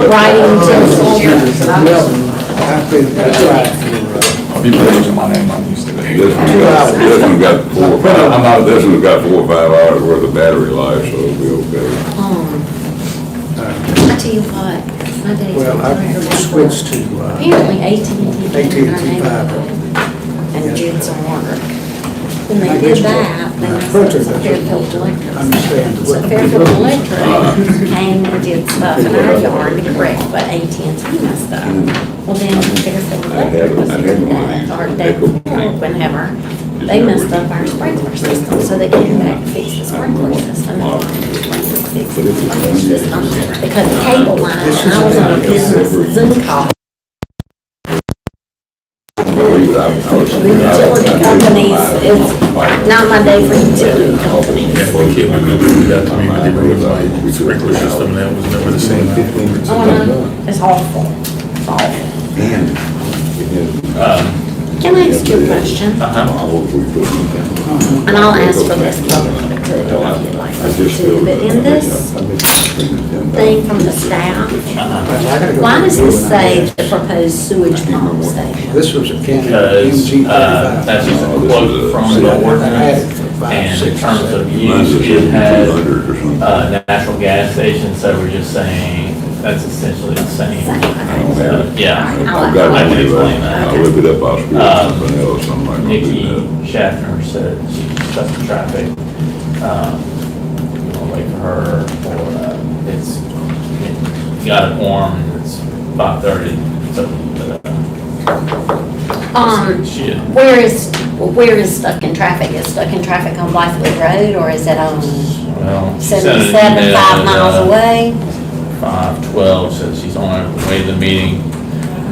writing utensils. That's right. I'll be putting my name on these today. This one got 4 or 5, this one's got 4 or 5 hours worth of battery life, so it'll be okay. I tell you what, my dad's. Well, I switched to Apparently AT&T fiber. and Jed's on work. When they did that, they messed up some Fairfield Electric. So Fairfield Electric came and did stuff in our yard to correct what AT&T messed up. Well, then Fairfield Electric was doing that, or whenever, they messed up our sprinkler system, so they came back to fix the sprinkler system. Fix the sprinkler system because the cable line, I was on a business Zoom call. The utility companies, it's not my day for utility companies. Sprinkler system, that was never the same. Oh, no, it's awful, it's awful. Can I ask you a question? And I'll ask for this publicly too, if you'd like us to, but in this thing from the staff, why does this say the proposed sewage pump station? This was a county. Because that's just a quote from the ordinance, and in terms of use, it has natural gas station, so we're just saying that's essentially the same. Yeah, I've got I it can anyway. explain that. I'll look it up, I'll screw something else, I'm not gonna Nikki do that. Schaffner said she's stuck in traffic. We'll wait for her, or it's, you got it warm, it's 5:30, so. She had, Where is stuck in traffic? Is stuck in traffic on Blythewood Road, or is it on well, she sent an 77, email 5 at, miles away? 5:12, says she's on her way to the meeting,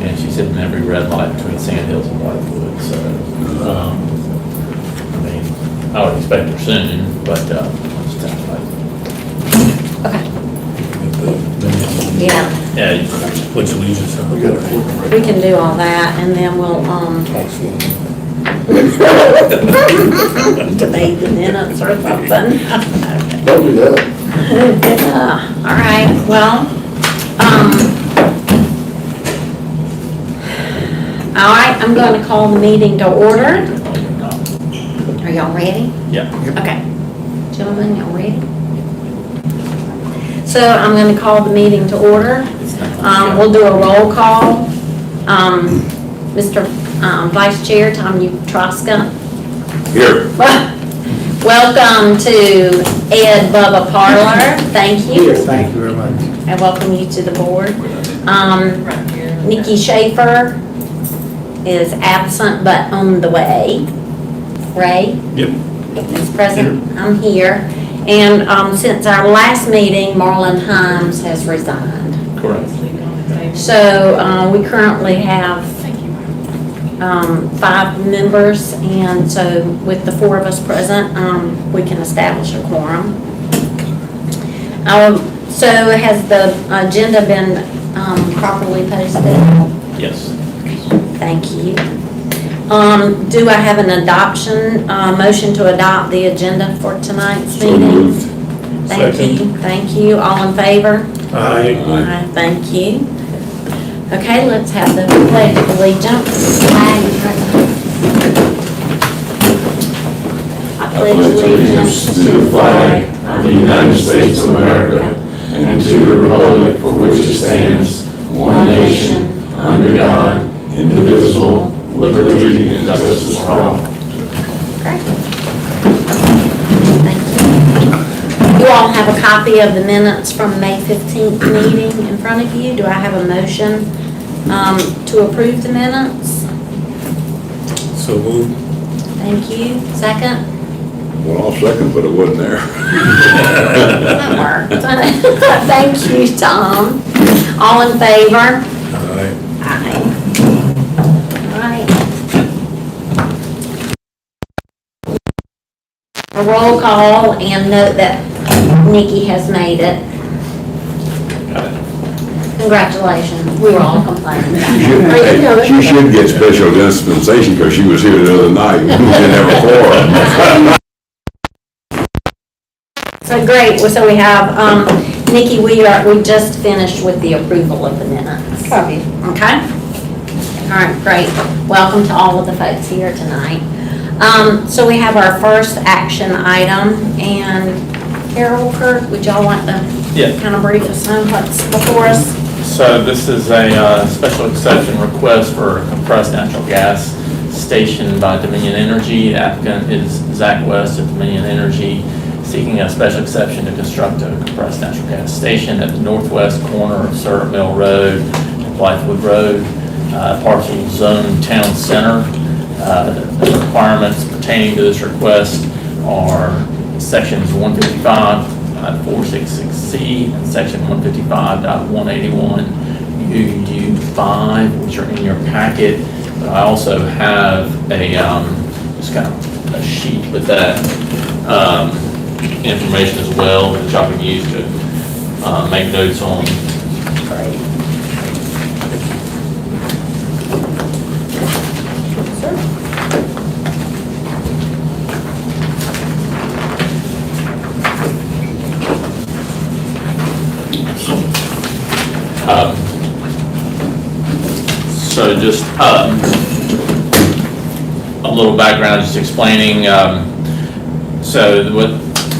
and she's hitting every red light between Sand Hills and Blythewood, so, I mean, I would expect her soon, but, just kind of like, Okay. Yeah, yeah, you- Pledge allegiance. we can do all that, and then we'll, debate the minutes or something. Don't do that. All right, well, all right, I'm going to call the meeting to order. Are y'all ready? yeah. Okay. Gentlemen, y'all ready? So I'm going to call the meeting to order. We'll do a roll call. Mr. Vice Chair, Tom Utroska. Here. Welcome to Ed Bubba Parlor. Thank you. Thank you very much. I welcome you to the board. Nikki Schaefer is absent but on the way. Ray? Yep. Is present. I'm here. And since our last meeting, Marlon Himes has resigned. Correct. So we currently have 5 members, and so with the 4 of us present, we can establish a quorum. So has the agenda been properly posted? Yes. Thank you. Do I have an adoption, motion to adopt the agenda for tonight's So meeting? moved. Thank you, thank you. All in favor? Aye. Thank you. Okay, let's have the pledge of allegiance. I pledge allegiance to the flag of the United States of America and to the republic for which it stands, one nation, under God, indivisible, with liberty and justice for all. Okay. Thank you. You all have a copy of the minutes from May 15th meeting in front of you. Do I have a motion to approve the minutes? So moved. Thank you. Second? Well, I'll second, but it wasn't there. That worked. Thank you, Tom. All in favor? Aye. Aye. All right. A roll call, and note that Nikki has made it. Congratulations. We were all complaining about it. She should get special dispensation because she was here the other night. We didn't have a quorum. So great, so we have Nikki, we just finished with the approval of the minutes. Copy. Okay? All right, great. Welcome to all of the folks here tonight. So we have our first action item, and Carol, Kurt, would y'all like to Yeah. kind of brief us on what's before us? So this is a special exception request for a compressed natural gas station by Dominion Energy. The applicant is Zach West of Dominion Energy, seeking a special exception to construct a compressed natural gas station at the northwest corner of Syrup Mill Road and Blythewood Road, parcel zone town center. The requirements pertaining to this request are sections 155.466C and section 155.181 UU5, which are in your packet. But I also have a just kind of a sheet with that information as well, which I can use to make notes on. Great. So just a little background, just explaining. So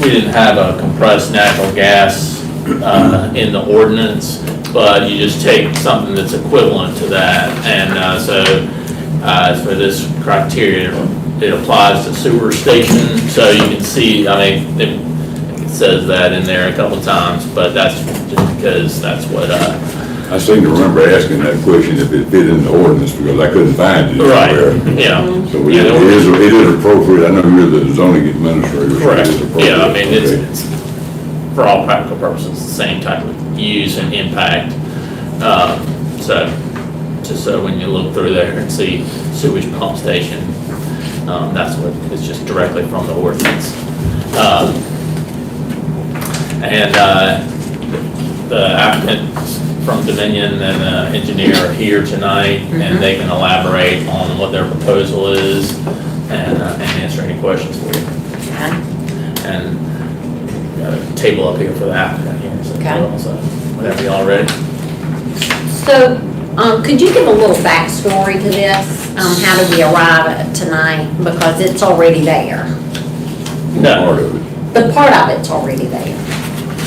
we didn't have a compressed natural gas in the ordinance, but you just take something that's equivalent to that. And for this criteria, it applies to sewer station. So you can see, I mean, it says that in there a couple times, but that's just because that's what. I seem to remember asking that question if it fit in the ordinance, because I couldn't find it Right, anywhere. yeah. So it is appropriate. I know you're the zoning administrator. so it Correct. is appropriate. Yeah, I mean, Okay. it's, for all practical purposes, the same type of use and impact. So, just so when you look through there and see sewage pump station, that's what, it's just directly from the ordinance. The applicants from Dominion and the engineer are here tonight, and they can elaborate on what their proposal is and answer any questions for you. Okay. And got a table up here for the applicant here, so, Okay. so whenever y'all ready. So, could you give a little backstory to this? How did we arrive at tonight? Because it's already there. No, Part of it. The part of it's already there.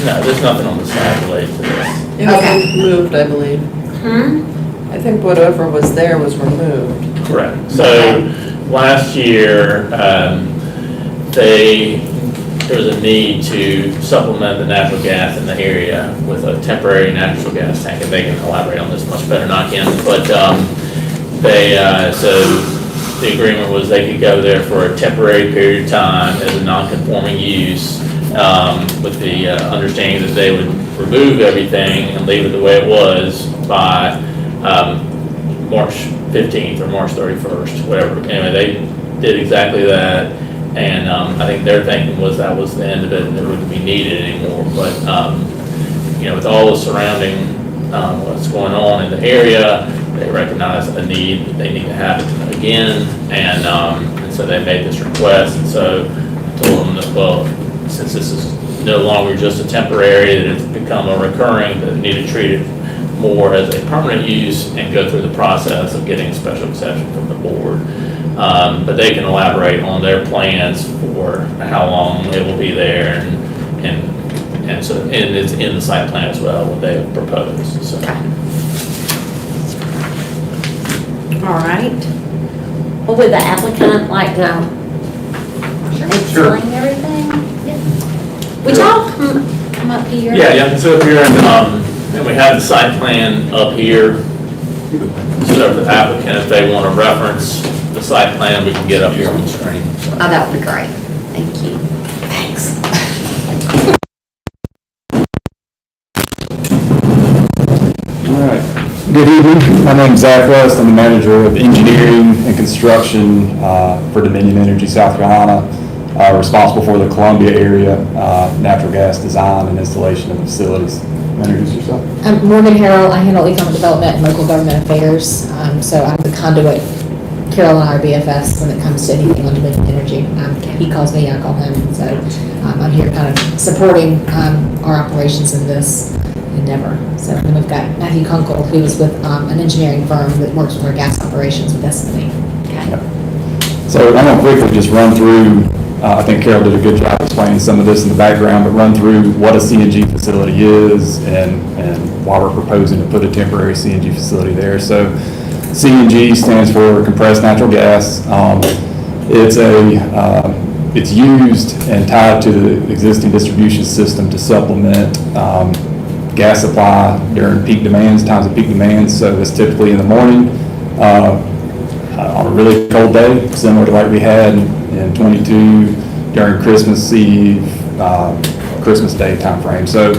no, there's nothing on the side related to this. It Okay. was moved, I believe. I think whatever was there was removed. Correct. So last year, there was a need to supplement the natural gas in the area with a temporary natural gas tank, and they can elaborate on this much better than I can. But so the agreement was they could go there for a temporary period of time as a non-conforming use, with the understanding that they would remove everything and leave it the way it was by March 15th or March 31st, whatever. Anyway, they did exactly that, and I think their thinking was that was the end of it and it wouldn't be needed anymore. But with all the surrounding what's going on in the area, they recognize a need that they need to have it again, and so they made this request. And so I told them that, well, since this is no longer just a temporary, that it's become a recurring, that they need to treat it more as a permanent use and go through the process of getting a special exception from the board. But they can elaborate on their plans for how long it will be there, and so, and it's in the site plan as well, what they have proposed, so. Okay. All right. Well, would the applicant like to explain everything? Yeah. Would y'all come up here? Yeah, so up here, and we have the site plan up here. So if the applicant, if they want to reference the site plan, we can get up here on the screen. Oh, that would be great. Thank you. Thanks. All right. Good evening. My name is Zach West. I'm the manager of engineering and construction for Dominion Energy South Carolina, responsible for the Columbia area natural gas design and installation of facilities. Introduce yourself. I'm Morgan Harrell. I handle economic development and local government affairs. So I'm the conduit Carol and I are BFFs when it comes to anything on Dominion Energy. He calls me, I call him, so I'm here kind of supporting our operations in this endeavor. So then we've got Matthew Kunkel, who is with an engineering firm that works with our gas operations with S&P. Okay. So I'm going to quickly just run through, I think Carol did a good job explaining some of this in the background, but run through what a CNG facility is and why we're proposing to put a temporary CNG facility there. So CNG stands for compressed natural gas. It's used and tied to the existing distribution system to supplement gas supply during peak demands, times of peak demands. So it's typically in the morning on a really cold day, similar to like we had in 22 during Christmas Eve, Christmas Day timeframe. So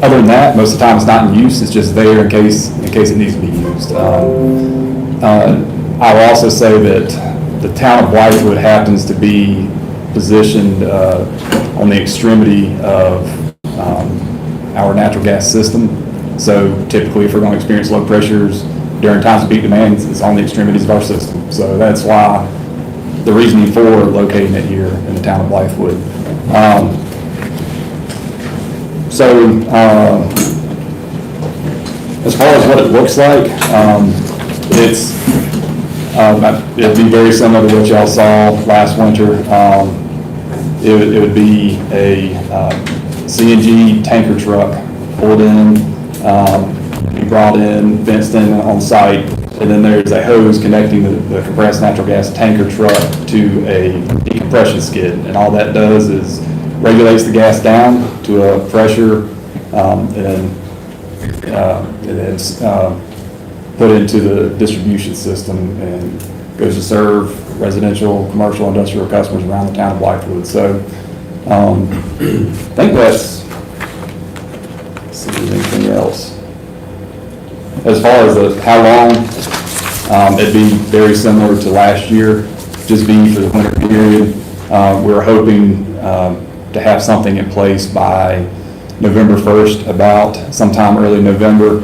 other than that, most of the time it's not in use. It's just there in case it needs to be used. I will also say that the town of Blythewood happens to be positioned on the extremity of our natural gas system. So typically, if we're going to experience low pressures during times of peak demands, it's on the extremities of our system. So that's why the reasoning for locating it here in the town of Blythewood. As far as what it looks like, it'd be very similar to what y'all saw last winter. It would be a CNG tanker truck pulled in, be brought in, fenced in on site, and then there's a hose connecting the compressed natural gas tanker truck to a decompression skid. And all that does is regulates the gas down to a pressure and then it's put into the distribution system and goes to serve residential, commercial, industrial customers around the town of Blythewood. So I think let's see if there's anything else. As far as how long, it'd be very similar to last year, just be for the winter period. We're hoping to have something in place by November 1st, about sometime early November.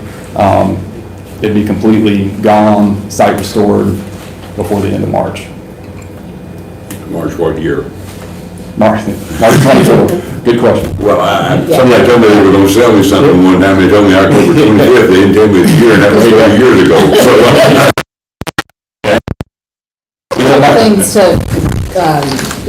It'd be completely gone, site restored before the end of March. March what year? March 24. Good question. Well, somebody told me they were gonna sell me something one time, they told me October 25th, they didn't tell me the year, and that was 30 years ago, Things to,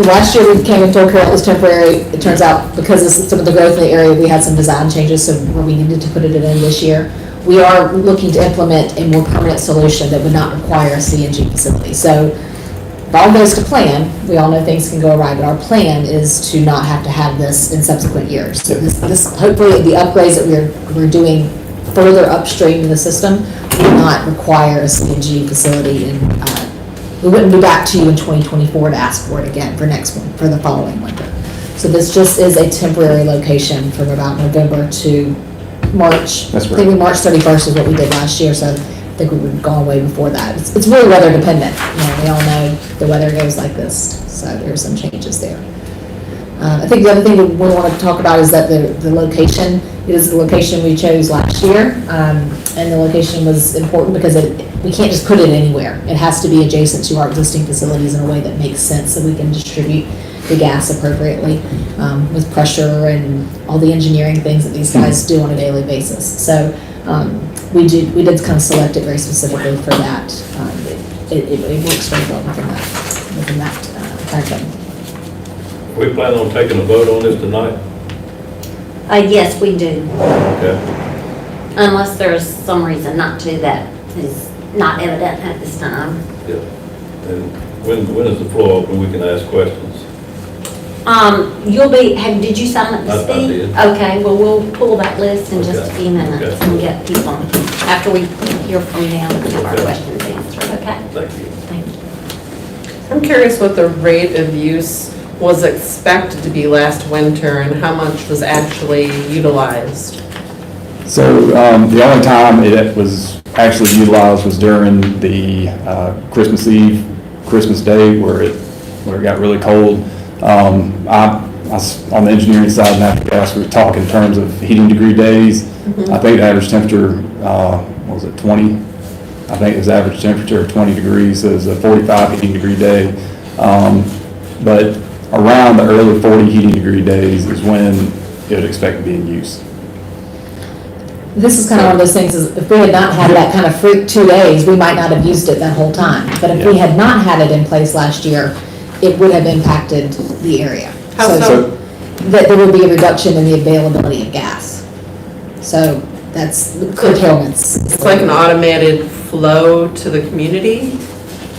last year we came and told Carol it was temporary. It turns out because of some of the growth in the area, we had some design changes, so where we needed to put it in this year. We are looking to implement a more permanent solution that would not require a CNG facility. So if all goes to plan, we all know things can go awry, but our plan is to not have to have this in subsequent years. So this hopefully the upgrades that we're doing further upstream in the system will not require a CNG facility, and we wouldn't be back to you in 2024 to ask for it again for the following winter. So this just is a temporary location from about November to March. That's right. I think March 31st is what we did last year, so I think we would have gone way before that. It's really weather dependent. We all know the weather goes like this, so there are some changes there. I think the other thing that we want to talk about is that the location is the location we chose last year, and the location was important because we can't just put it anywhere. It has to be adjacent to our existing facilities in a way that makes sense so we can distribute the gas appropriately with pressure and all the engineering things that these guys do on a daily basis. So we did kind of select it very specifically for that. It works very well within that timeframe. We plan on taking a vote on this tonight? Yes, we do. Okay. Unless there's some reason not to that is not evident at this time. Yeah. And when is the floor open, we can ask questions? Did you sign up to I speak? did. Okay, well, we'll pull that list in just a Okay. few minutes Okay. and get people, after we hear from them and have our Okay. questions answered, okay? Thank you. Thank you. I'm curious what the rate of use was expected to be last winter and how much was actually utilized. So the only time it was actually utilized was during the Christmas Eve, Christmas Day, where it got really cold. On the engineering side of natural gas, we talk in terms of heating degree days. I think the average temperature, 20 I think it was average temperature of 20 degrees, so it was a 45 heating degree day. But around the early 40 heating degree days is when it would expect to be in use. This is kind of one of those things, is if we had not had that kind of freak 2 days, we might not have used it that whole time. But if we had not had it in place last year, it would have impacted the area. How so? That there would be a reduction in the availability of gas. So that's curtailments. It's like an automated flow to the community?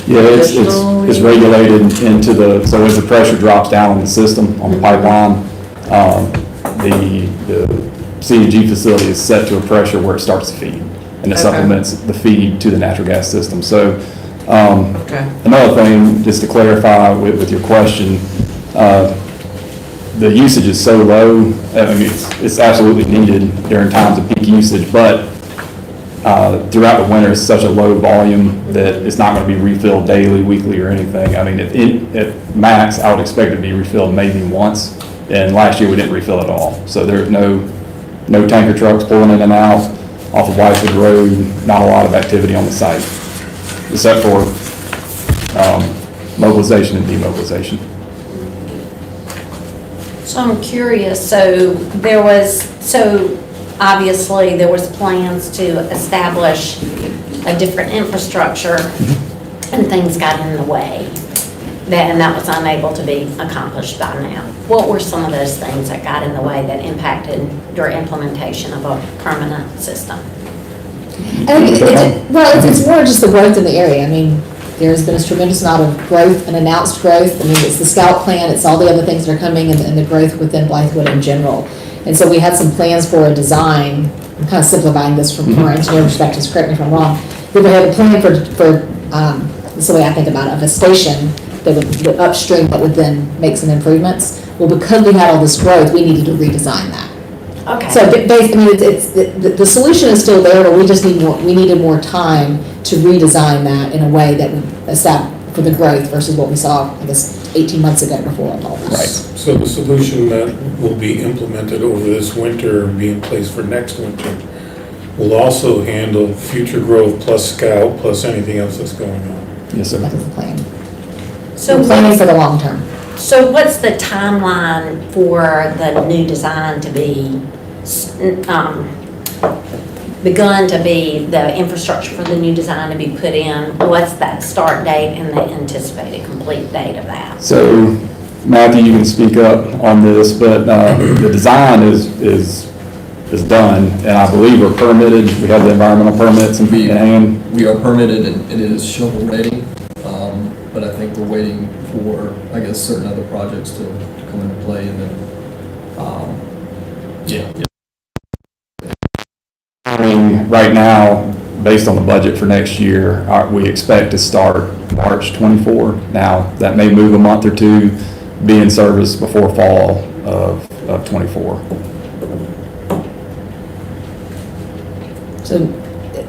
Yeah, it's Additionally- regulated into the, so as the pressure drops down on the system, on the pipeline, the CNG facility is set to a pressure where it starts to feed, and it Okay. supplements the feed to the natural gas system. So, Okay. another thing, just to clarify with your question, the usage is so low, I mean, it's absolutely needed during times of peak usage, but throughout the winter, it's such a low volume that it's not going to be refilled daily, weekly, or anything. I mean, at max, I would expect it to be refilled maybe once, and last year we didn't refill at all. So there's no tanker trucks pulling in and out off of Blythewood Road, not a lot of activity on the site, except for mobilization and demobilization. So I'm curious, obviously there was plans to establish a different infrastructure and things got in the way. And that was unable to be accomplished by now. What were some of those things that got in the way that impacted your implementation of a permanent system? I think it's more just the growth in the area. I mean, there's been a tremendous amount of growth and announced growth. I mean, it's the Scout plan, it's all the other things that are coming, and the growth within Blythewood in general. And so we had some plans for a design, I'm kind of simplifying this from our engineering perspective, correct me if I'm wrong. We had a plan for this is the way I think about it, of a station that would upstream that would then make some improvements. Well, because we had all this growth, we needed to redesign that. Okay. So basically, the solution is still there, but we just needed more time to redesign that in a way that would establish for the growth versus what we saw, I guess, 18 months ago before all this. Right. So the solution that will be implemented over this winter and be in place for next winter will also handle future growth plus Scout plus anything else that's going on. Yes, sir. That is the plan. So We're planning for the long term. So what's the timeline for the new design to be begun to be, the infrastructure for the new design to be put in? What's that start date and the anticipated complete date of that? So, Matthew, you can speak up on this, but the design is done, and I believe we're permitted. We have the environmental permits in hand. We are permitted and it is shovel ready, but I think we're waiting for, I guess, certain other projects to come into play and then, yeah. Right now, based on the budget for next year, we expect to start March 24. Now, that may move a month or two, be in service before fall of 24. So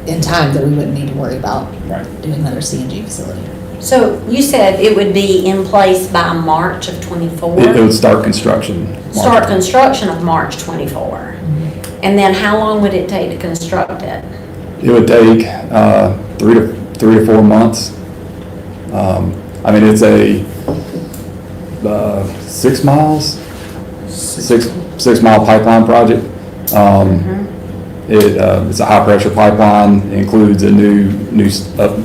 in time that we wouldn't need to worry about Right. doing another CNG facility. So you said it would be in place by March of It '24? would start construction. Start construction of March '24. And then how long would it take to construct it? It would take 3 to 4 months. I mean, it's a 6 miles, 6 mile pipeline project. It's a high pressure pipeline. It includes a new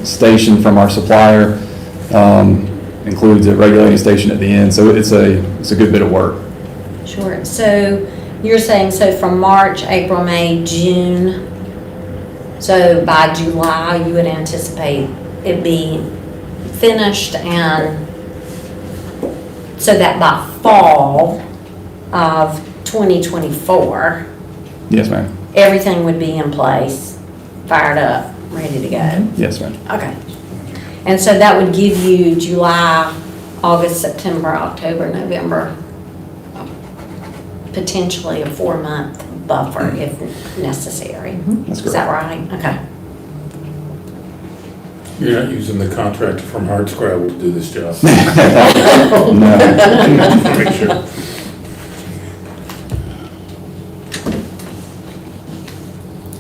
station from our supplier. Includes a regulating station at the end. So it's a good bit of work. Sure. So you're saying, so from March, April, May, June, so by July, you would anticipate it being finished, and so that by fall of 2024, Yes, ma'am. everything would be in place, fired up, ready to go? Yes, ma'am. Okay. And so that would give you July, August, September, October, November, potentially a 4-month buffer if necessary. That's Is that right? Okay. You're not using the contractor from Hardscrabble to do this job. No. Make sure.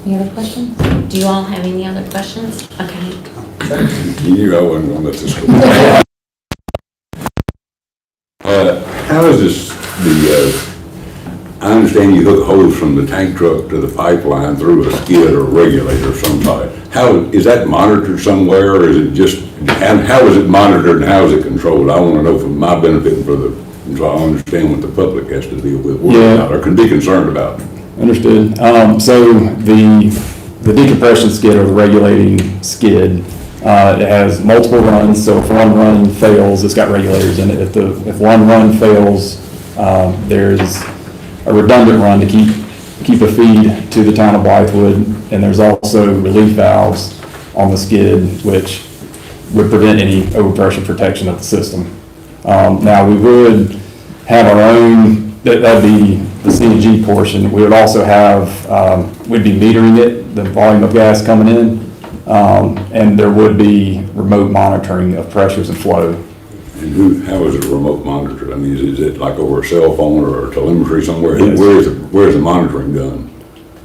Any other questions? Do you all have any other questions? Okay. You knew I wasn't gonna let this go. How is this, I understand you hook hose from the tank truck to the pipeline through a skid or regulator of some type. How, is that monitored somewhere, or is it just, and how is it monitored and how is it controlled? I wanna know for my benefit and so I understand what the public has to deal with, or can be concerned about. Understood. So the decompression skid or the regulating skid, it has multiple runs, so if one run fails, it's got regulators in it. If one run fails, there's a redundant run to keep a feed to the town of Blythewood, and there's also relief valves on the skid, which would prevent any overpressure protection of the system. Now, we would have our own, that'd be the C&G portion. We would also have, we'd be metering it, the volume of gas coming in, and there would be remote monitoring of pressures and flow. And how is it remote monitored? I mean, is it like over a cell phone or telemetry somewhere? Yes. Where is the monitoring done?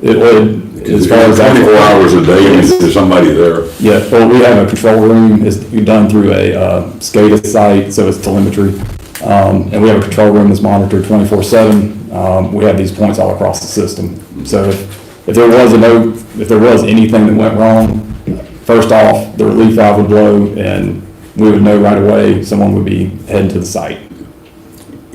It would, as far as 24 hours a day, and is somebody there? Yeah, well, we have a control room, it's done through a SCADA site, so it's telemetry. And we have a control room that's monitored 24/7. We have these points all across the system. So if there was anything that went wrong, first off, the relief valve would blow and we would know right away someone would be heading to the site.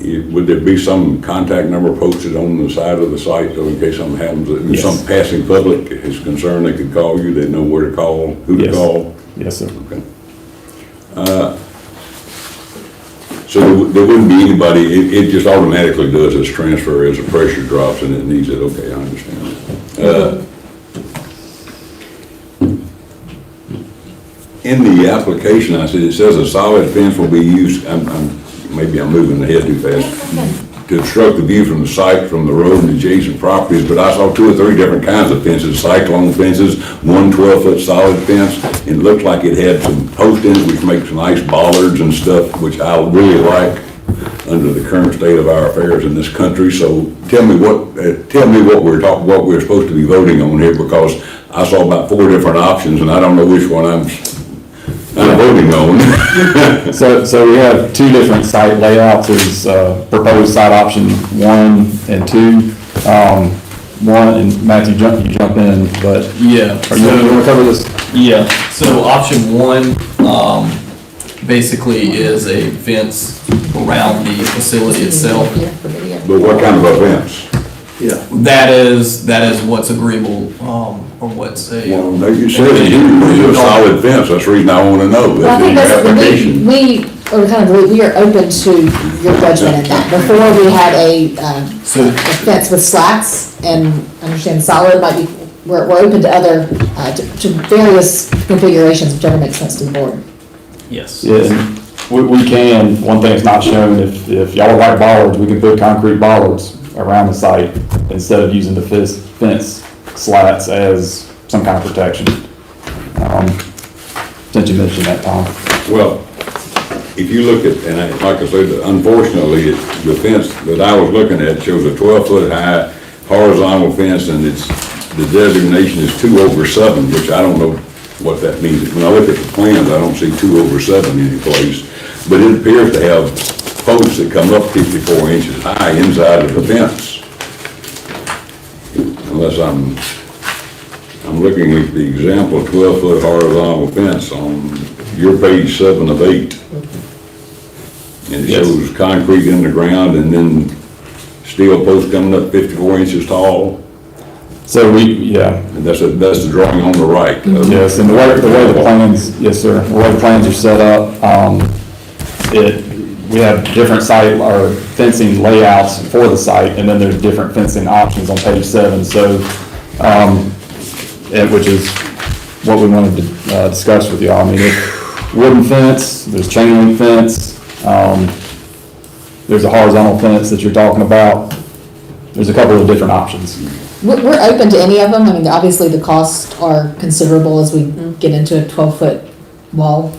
Would there be some contact number posted on the side of the site, so in case something happens, if Yes. some passing public is concerned, they could call you, they know where to call, who to Yes. call? Yes, sir. Okay. So there wouldn't be anybody, it just automatically does its transfer as the pressure drops and it needs it, okay, I understand. In the application, I said, it says a solid fence will be used, maybe I'm moving ahead too fast, to obstruct the view from the site, from the road and adjacent properties, but I saw 2 or 3 different kinds of fences, cyclone fences, one 12-foot solid fence. It looked like it had some posts in it, which makes nice bollards and stuff, which I really like under the current state of our affairs in this country. So tell me what we're supposed to be voting on here, because I saw about 4 different options and I don't know which one I'm voting on. So we have 2 different site layouts. There's proposed site option 1 and 2. 1, and Matthew, you jump in, but Yeah. are you going to cover this? Yeah, so option 1, basically is a fence around the facility itself. But what kind of a fence? That is what's agreeable, or what's a. Well, no, you said it's a solid fence, that's the reason I want to know. Well, I think That's that's, the application. we are open to your judgment in that. Before, we had a fence with slats, and understand solid might be, we're open to other, to various configurations, whichever makes sense to the board. Yes. Yeah, and we can, one thing that's not shown, if y'all like bollards, we can put concrete bollards around the site instead of using the fence slats as some kind of protection. Since you mentioned that, Tom. Well, if you look at, like I said, unfortunately, the fence that I was looking at shows a 12-foot high horizontal fence, and the designation is 2/7, which I don't know what that means. When I look at the plans, I don't see 2/7 anyplace, but it appears to have posts that come up 54 inches high inside of the fence. Unless I'm looking at the example 12-foot horizontal fence on your page 7 of 8. And it Yes. shows concrete in the ground and then steel posts coming up 54 inches tall. So yeah. And that's the drawing on the right. Yes, and the way the plans, yes, sir, the way the plans are set up, we have different site or fencing layouts for the site, and then there's different fencing options on page 7. So, which is what we wanted to discuss with y'all. I mean, there's wooden fence, there's chain link fence, there's a horizontal fence that you're talking about. There's a couple of different options. We're open to any of them. I mean, obviously, the costs are considerable as we get into a 12-foot wall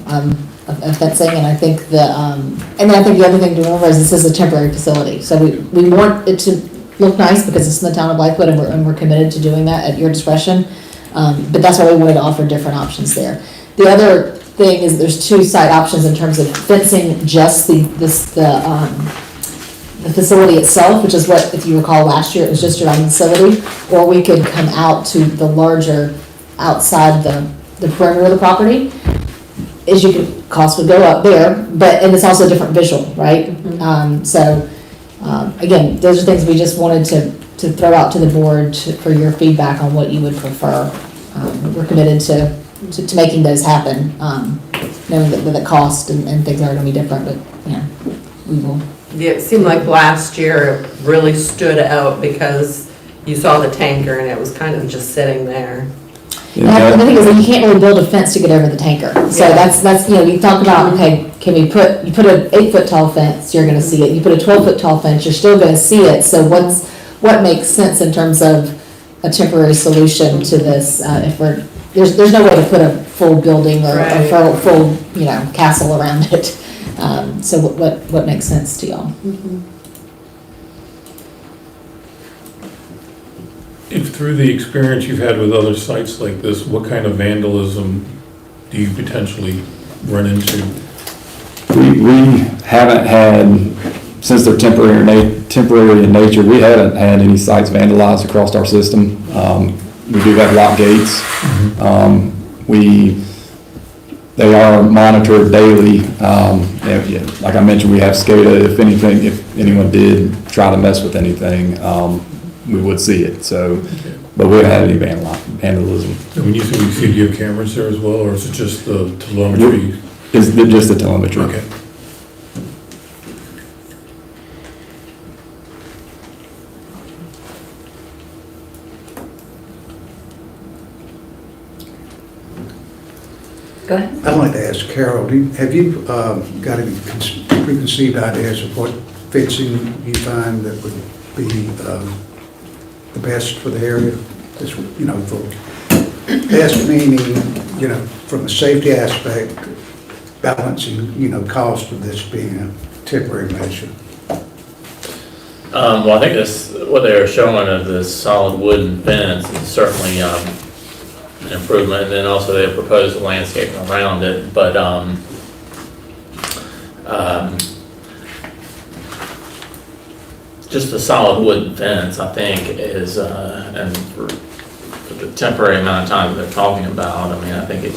of fencing, and I think the other thing to remember is this is a temporary facility, so we want it to look nice because it's in the town of Blythewood and we're committed to doing that at your discretion. But that's why we wanted to offer different options there. The other thing is there's two site options in terms of fencing just the facility itself, which is what, if you recall last year, it was just around the facility, or we could come out to the larger outside the perimeter of the property. As you could, cost would go up there, and it's also a different visual, right? Again, those are things we just wanted to throw out to the board for your feedback on what you would prefer. We're committed to making those happen, knowing that the cost and things are gonna be different, but, we will. Yeah, it seemed like last year it really stood out because you saw the tanker and it was kind of just sitting there. And the thing is, that you can't really build a fence to get over the tanker. So Yeah. that's, you talk about, okay, you put an 8-foot tall fence, you're gonna see it. You put a 12-foot tall fence, you're still gonna see it. So what makes sense in terms of a temporary solution to this? There's no way to put a full building or a full, castle around it. So what makes sense to y'all? If through the experience you've had with other sites like this, what kind of vandalism do you potentially run into? We haven't had, since they're temporary in nature, we haven't had any sites vandalized across our system. We do have lock gates. They are monitored daily. Like I mentioned, we have SCADA. If anyone did try to mess with anything, we would see it. So, but we haven't had any vandalism. And when you say you see, do you have cameras there as well, or is it just the telemetry? It's just the telemetry. Okay. Go ahead. I'd like to ask Carol, have you got any preconceived ideas of what fencing you find that would be the best for the area? This, for best meaning, from a safety aspect, balancing, cost of this being a temporary measure. Well, I think what they were showing of this solid wooden fence is certainly an improvement, and then also they proposed landscaping around it, but just the solid wooden fence, I think, is, and for the temporary amount of time that they're talking about, I think it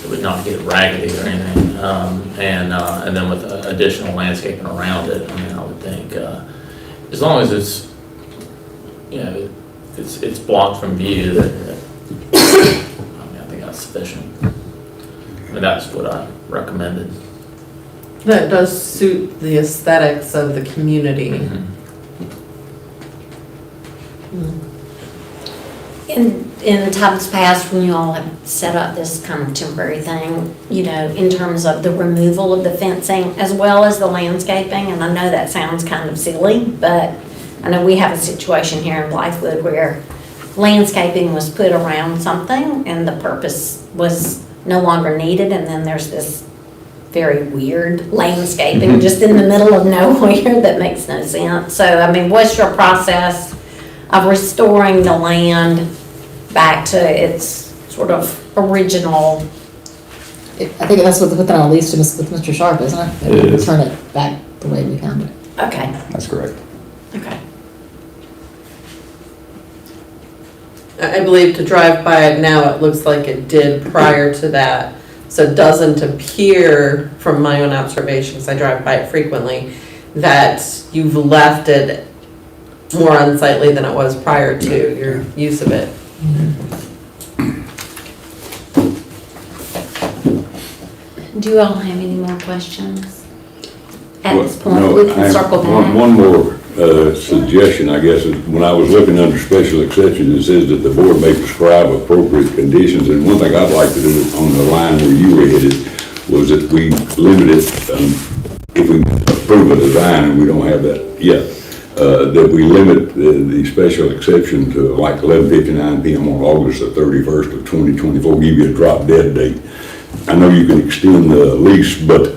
would not get raggedy or anything, and then with additional landscaping around it, I would think, as long as it's, it's blocked from view, that I think that's sufficient. That's what I recommended. That does suit the aesthetics of the community. In times past, when you all have set up this kind of temporary thing, in terms of the removal of the fencing as well as the landscaping, and I know that sounds kind of silly, but I know we have a situation here in Blythewood where landscaping was put around something and the purpose was no longer needed, and then there's this very weird landscaping just in the middle of nowhere that makes no sense. So, what's your process of restoring the land back to its sort of original? I think that's what's on our lease with Mr. Sharp, isn't it? It is. Turn it back the way we found it. Okay, That's correct. okay. I believe to drive by it now, it looks like it did prior to that. So it doesn't appear, from my own observations, I drive by it frequently, that you've left it more unsightly than it was prior to your use of it. Do you all have any more questions? At Well, this point, no, we can I have circle back. One more suggestion, I guess, is when I was looking under special exceptions, it says that the board may prescribe appropriate conditions, and one thing I'd like to do on the line where you were headed was that we limit it, if we approve a design, and we don't have that yet, that we limit the special exception to like 11:59 p.m. on August the 31st of 2024, give you a drop dead date. I know you can extend the lease, but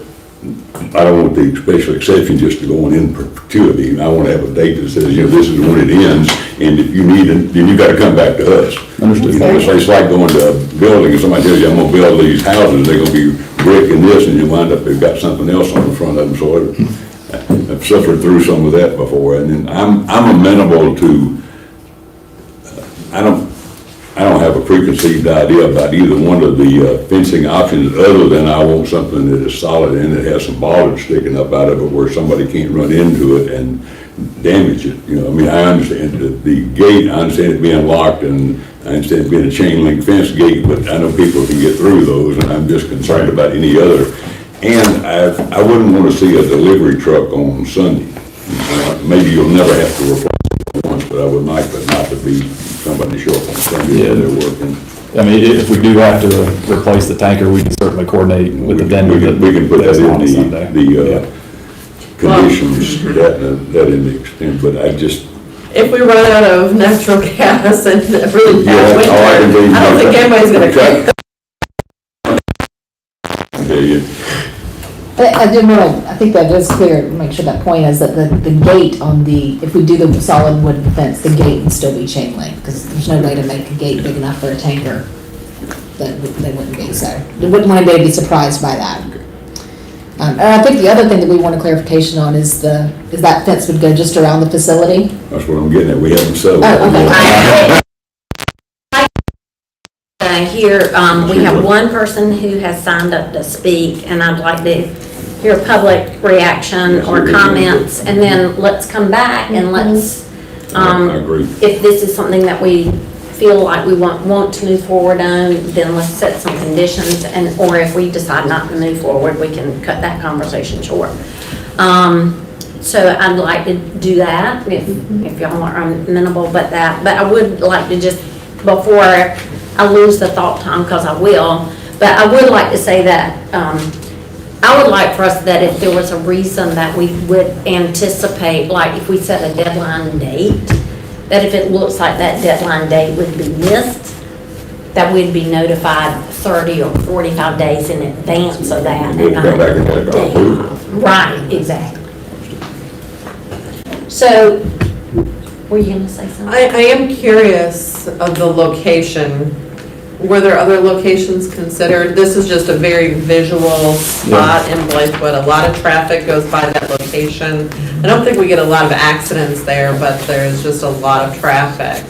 I don't want the special exception just to go on in perpetuity. I want to have a date that says, this is when it ends, and if you need it, then you got to come back to us. Understood. It's like going to a building, and somebody tells you, I'm going to build these houses, they're going to be brick and this, and you wind up, they've got something else on the front of them, so I've suffered through some of that before, and then I'm amenable to, I don't have a preconceived idea about either one of the fencing options, other than I want something that is solid and it has some bollards sticking up out of it where somebody can't run into it and damage it. I mean, I understand the gate, I understand it being locked, and I understand it being a chain link fence gate, but I know people can get through those, and I'm just concerned about any other. And I wouldn't want to see a delivery truck on Sunday. Maybe you'll never have to replace it once, but I would like that not to be somebody show up on Sunday when they're working. I mean, if we do have to replace the tanker, we can certainly coordinate with the vendor. We can put that that's in on Sunday. the conditions, that in the extent, but I just. If we run out of natural gas and a really bad winter, all I can do- I don't think anybody's gonna care. But I think that is clear, make sure that point is that the gate on if we do the solid wooden fence, the gate would still be chain link, because there's no way to make a gate big enough for a tanker that they wouldn't be, so they wouldn't want anybody to be surprised by that. And I think the other thing that we want a clarification on is that fence would go just around the facility? That's what I'm getting at, we haven't settled. Oh, okay. Here, we have one person who has signed up to speak, and I'd like to hear public reaction or comments, and then let's come back and let's, I agree. if this is something that we feel like we want to move forward on, then let's set some conditions, or if we decide not to move forward, we can cut that conversation short. So I'd like to do that, if y'all are amenable, but I would like to just, before I lose the thought time, because I will, but I would like to say that I would like for us that if there was a reason that we would anticipate, like if we set a deadline date, that if it looks like that deadline date would be missed, that we'd be notified 30 or 45 days in advance of that. We'd come back and take our approval. Right, exactly. So, were you going to say something? I am curious of the location. Were there other locations considered? This is just a very visual spot in Blythewood. A lot of traffic goes by that location. I don't think we get a lot of accidents there, but there's just a lot of traffic.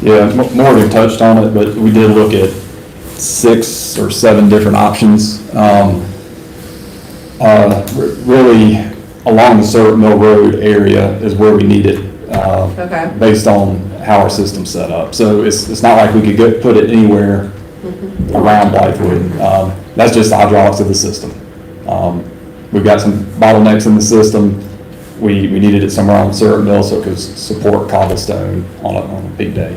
Yeah, Morgan touched on it, but we did look at 6 or 7 different options. Really, along the Syrup Mill Road area is where we need it. Okay. Based on how our system's set up. So it's not like we could put it anywhere around Blythewood. That's just the hydraulics of the system. We've got some bottlenecks in the system. We needed it somewhere on Syrup Mill so it could support cobblestone on a big day.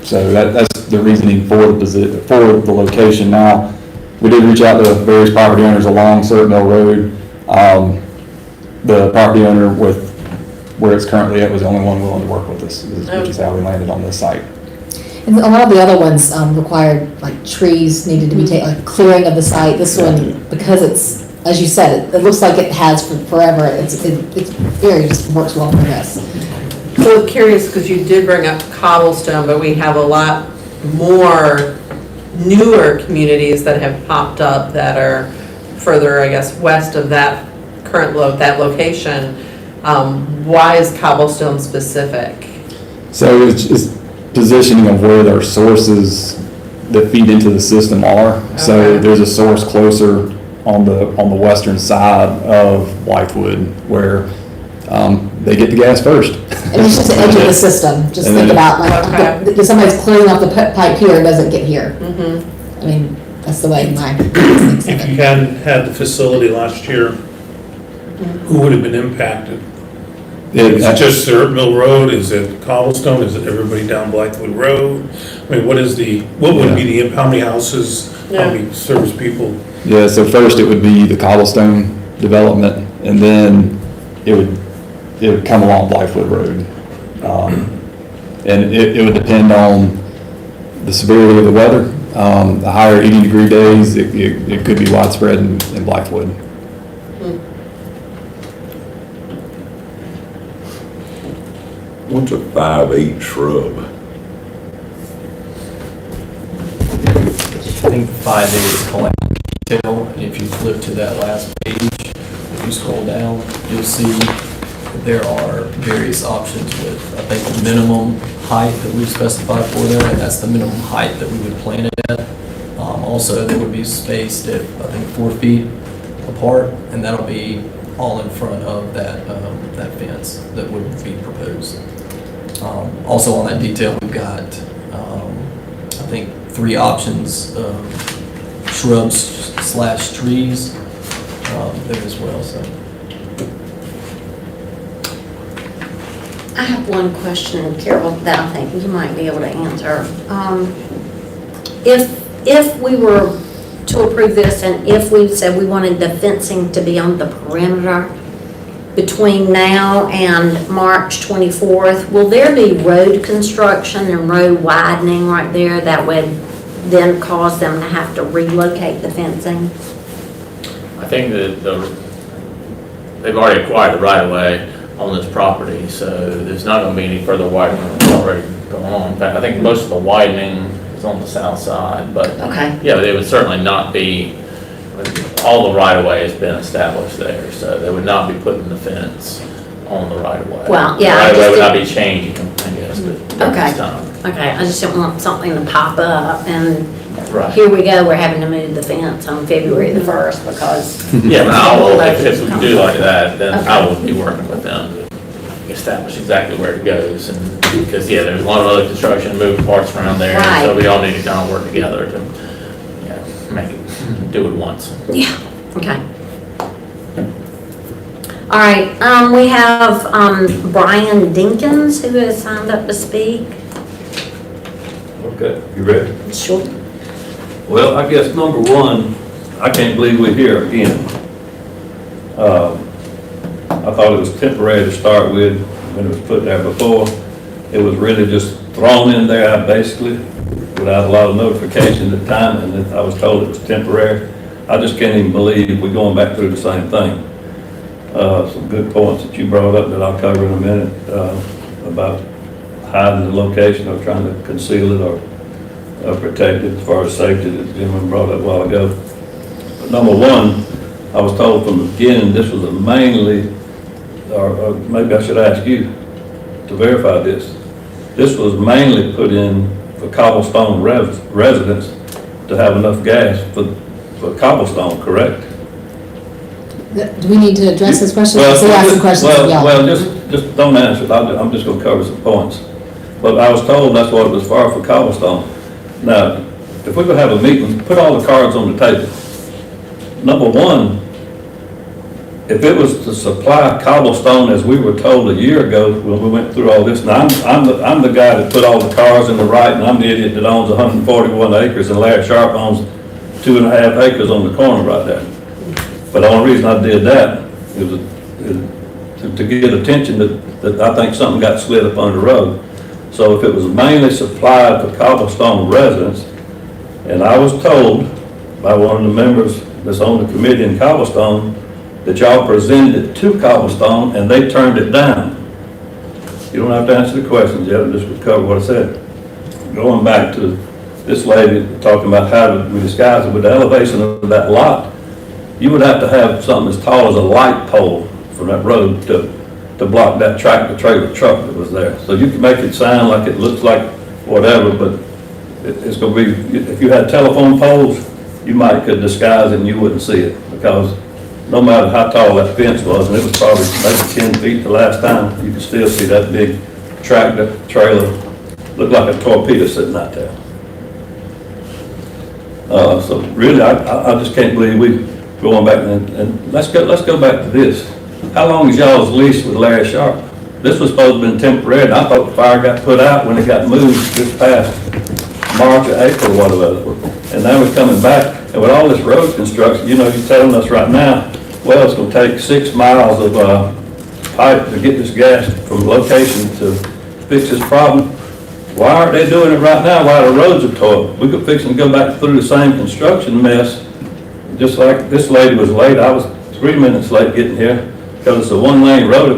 So that's the reasoning for the location. Now, we did reach out to various property owners along Syrup Mill Road. The property owner with where it's currently at was the only one willing to work with us, which is how we landed on this site. And a lot of the other ones required, like trees needed to be taken, like clearing of the site. This one, because it's, as you said, it looks like it has for forever. It's very, just works well for this. So curious, because you did bring up cobblestone, but we have a lot more newer communities that have popped up that are further, I guess, west of that current that location. Why is cobblestone specific? So it's positioning of where their sources that feed into the system are. Okay. So there's a source closer on the western side of Blythewood where they get the gas first. And it's just the edge of the system. Just think about if somebody's clearing up the pipe here, it doesn't get here. I mean, that's the way my thinks of If it. you hadn't had the facility last year, who would have been impacted? Is it just Syrup Mill Road? Is it Cobblestone? Is it everybody down Blythewood Road? I mean, what would be how many houses, how many service people? Yeah, so first it would be the Cobblestone development, and then it would come along Blythewood Road. And it would depend on the severity of the weather. The higher 80-degree days, it could be widespread in Blythewood. a 5/8 shrub. I think 5A is calling detail, and if you flip to that last page, if you scroll down, you'll see that there are various options with, I think, the minimum height that we've specified for there, and that's the minimum height that we would plant it at. Also, they would be spaced at, I think, 4 feet apart, and that'll be all in front of that, that fence that would be proposed. Also on that detail, we've got, I think, 3 options of shrubs/trees there as well, so. I have one question, Carol, that I think you might be able to answer. If we were to approve this and if we said we wanted the fencing to be on the perimeter between now and March 24th, will there be road construction and road widening right there that would then cause them to have to relocate the fencing? I think that they've already acquired the right of way on this property, so there's not gonna be any further widening that's already going on. In fact, I think most of the widening is on the south side, but Okay. yeah, but it would certainly not be, all the right of way has been established there, so they would not be putting the fence on the right of way. Well, yeah, The I right of way just would not didn't- be changing, I guess, but at Okay. this time. Okay, I just didn't want something to pop up and Right. here we go, we're having to move the fence on February the 1st because. Yeah, but if we can do like that, then I will be working with them to establish exactly where it goes. And because, yeah, there's a lot of other construction, moving parts around there. Right. So we all need to kind of work together to, make it, do it once. Yeah, okay. All right, we have Brian Dinkins who has signed up to speak. Okay, you ready? Sure. Well, I guess number one, I can't believe we're here again. I thought it was temporary to start with when it was put there before. It was really just thrown in there basically without a lot of notification at the time, and I was told it was temporary. I just can't even believe we're going back through the same thing. Some good points that you brought up that I'll cover in a minute about hiding the location or trying to conceal it or protect it as far as safety that the gentleman brought up a while ago. But number one, I was told from the beginning this was mainly, or maybe I should ask you to verify this. This was mainly put in for cobblestone residents to have enough gas for cobblestone, correct? Do we need to address this question? So we ask some questions of y'all. Well, just don't answer it. I'm just gonna cover some points. But I was told that's what it was for cobblestone. Now, if we're gonna have a meeting, put all the cards on the table. Number one, if it was to supply cobblestone as we were told a year ago when we went through all this, now I'm the guy that put all the cars in the right, and I'm the idiot that owns 141 acres, and Larry Sharp owns 2.5 acres on the corner right there. But the only reason I did that is to get attention that I think something got slid up on the road. So if it was mainly supplied for cobblestone residents, and I was told by one of the members that's on the committee in Cobblestone that y'all presented it to Cobblestone and they turned it down. You don't have to answer the questions yet, I just would cover what I said. Going back to this lady talking about how we disguise it with the elevation of that lot, you would have to have something as tall as a light pole from that road to block that tractor trailer truck that was there. So you can make it sound like it looks like whatever, but it's going to be, if you had telephone poles, you might could disguise it and you wouldn't see it, because no matter how tall that fence was, and it was probably maybe 10 feet the last time, you could still see that big tractor trailer, looked like a torpedo sitting out there. So really, I just can't believe we going back and let's go back to this. How long is y'all's lease with Larry Sharp? This was supposed to have been temporary, and I thought the fire got put out when it got moved this past March or April or whatever. And now we're coming back, and with all this road construction, you know, you're telling us right now, well, it's gonna take 6 miles of pipe to get this gas from location to fix this problem. Why aren't they doing it right now while the roads are tore? We could fix and go back through the same construction mess, just like this lady was late. I was 3 minutes late getting here because it's a 1-lane road.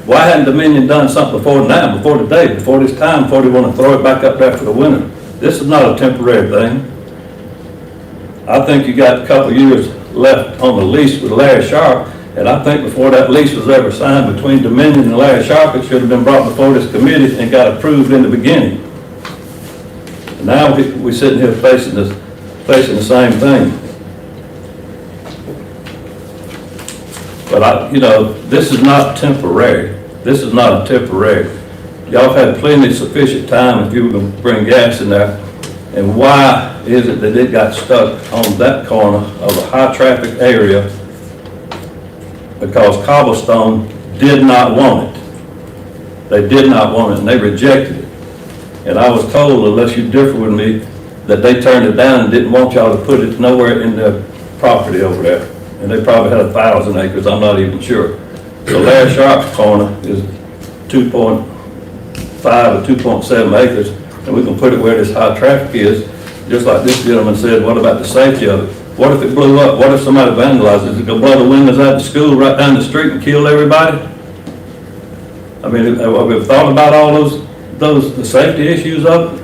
Why hadn't Dominion done something before now, before today, before this time, before they want to throw it back up there for the winter? This is not a temporary thing. I think you got a couple years left on the lease with Larry Sharp, and I think before that lease was ever signed between Dominion and Larry Sharp, it should have been brought before this committee and got approved in the beginning. And now we're sitting here facing the same thing. But this is not temporary. This is not a temporary. Y'all have had plenty sufficient time if you were going to bring gas in there. And why is it that it got stuck on that corner of a high traffic area? Because Cobblestone did not want it. They did not want it and they rejected it. And I was told, unless you differ with me, that they turned it down and didn't want y'all to put it nowhere in their property over there. And they probably had 1,000 acres, I'm not even sure. So Larry Sharp's corner is 2.5 or 2.7 acres, and we can put it where this high traffic is, just like this gentleman said. What about the safety of it? What if it blew up? What if somebody vandalized it? Is it gonna blow the windows out of the school right down the street and kill everybody? I mean, have we thought about all the safety issues of it?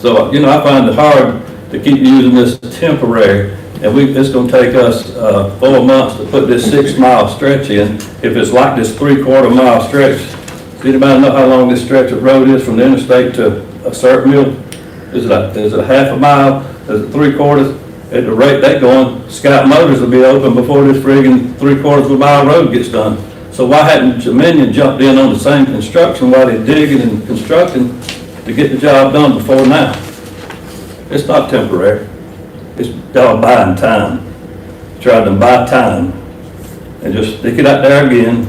So, I find it hard to keep using this temporary, and it's gonna take us 4 months to put this 6-mile stretch in. If it's like this 3/4 mile stretch, does anybody know how long this stretch of road is from the interstate to a certain mill? Is it a half a mile? Is it 3/4? At the rate they're going, Scout Motors will be open before this friggin' 3/4 of a mile road gets done. So why hadn't Dominion jumped in on the same construction while they're digging and constructing to get the job done before now? It's not temporary. It's y'all buying time. Trying to buy time and just stick it out there again,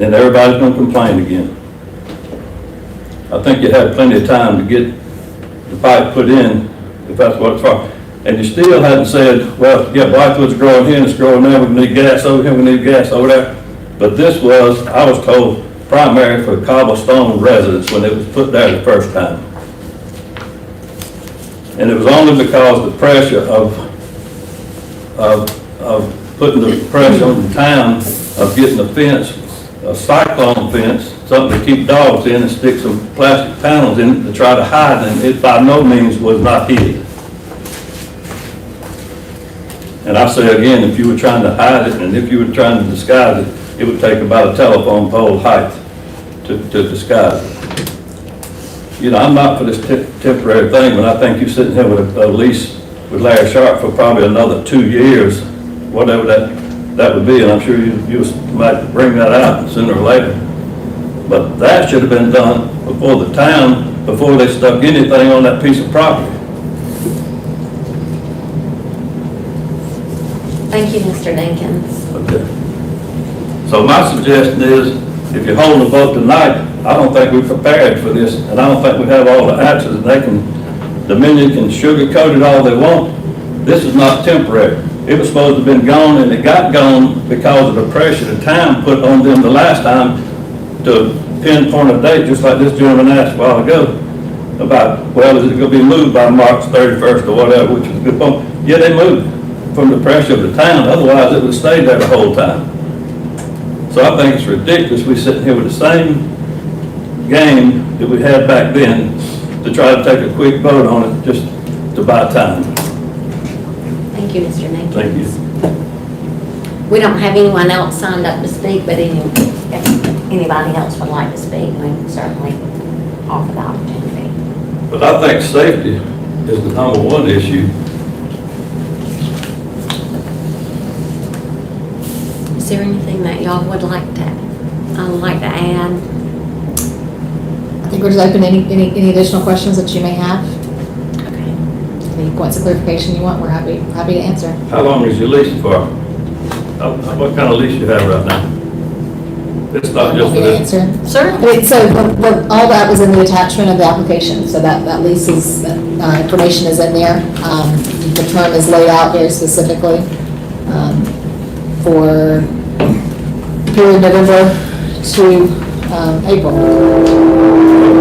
and everybody's gonna complain again. I think you had plenty of time to get the pipe put in, if that's what it's for. And you still hadn't said, well, yeah, Blythewood's growing here and it's growing there, we need gas over here, we need gas over there. But this was, I was told, primary for Cobblestone residents when it was put there the first time. And it was only because the pressure of putting the pressure on the town of getting a fence, a cyclone fence, something to keep dogs in, and stick some plastic panels in to try to hide, and it by no means was not hid. And I say again, if you were trying to hide it and if you were trying to disguise it, it would take about a telephone pole height to disguise it. I'm not for this temporary thing, but I think you're sitting here with a lease with Larry Sharp for probably another 2 years, whatever that would be, and I'm sure you might bring that out sooner or later. But that should have been done before the town, before they stuck anything on that piece of property. Thank you, Mr. Dinkins. Okay. So my suggestion is, if you're holding a vote tonight, I don't think we're prepared for this, and I don't think we have all the answers, and Dominion can sugarcoat it all they want. This is not temporary. It was supposed to have been gone, and it got gone because of the pressure the town put on them the last time to pinpoint a date, just like this gentleman asked a while ago, about, well, is it going to be moved by March 31st or whatever, which was a good point. Yeah, they moved from the pressure of the town, otherwise it would have stayed there the whole time. So I think it's ridiculous we're sitting here with the same game that we had back then to try to take a quick vote on it just to buy time. Thank you, Mr. Dinkins. Thank you. We don't have anyone else signed up to speak, but if anybody else would like to speak, we can certainly offer the opportunity. But I think safety is the #1 issue. Is there anything that y'all would like to add? I think we're just open to any additional questions that you may have. Okay. Any points of clarification you want, we're happy to answer. How long is your lease for? What kind of lease you have right now? It's not just Want for me to this. answer? Sure. So all that was in the attachment of the application, so that lease is, information is in there. The term is laid out very specifically for period November to April.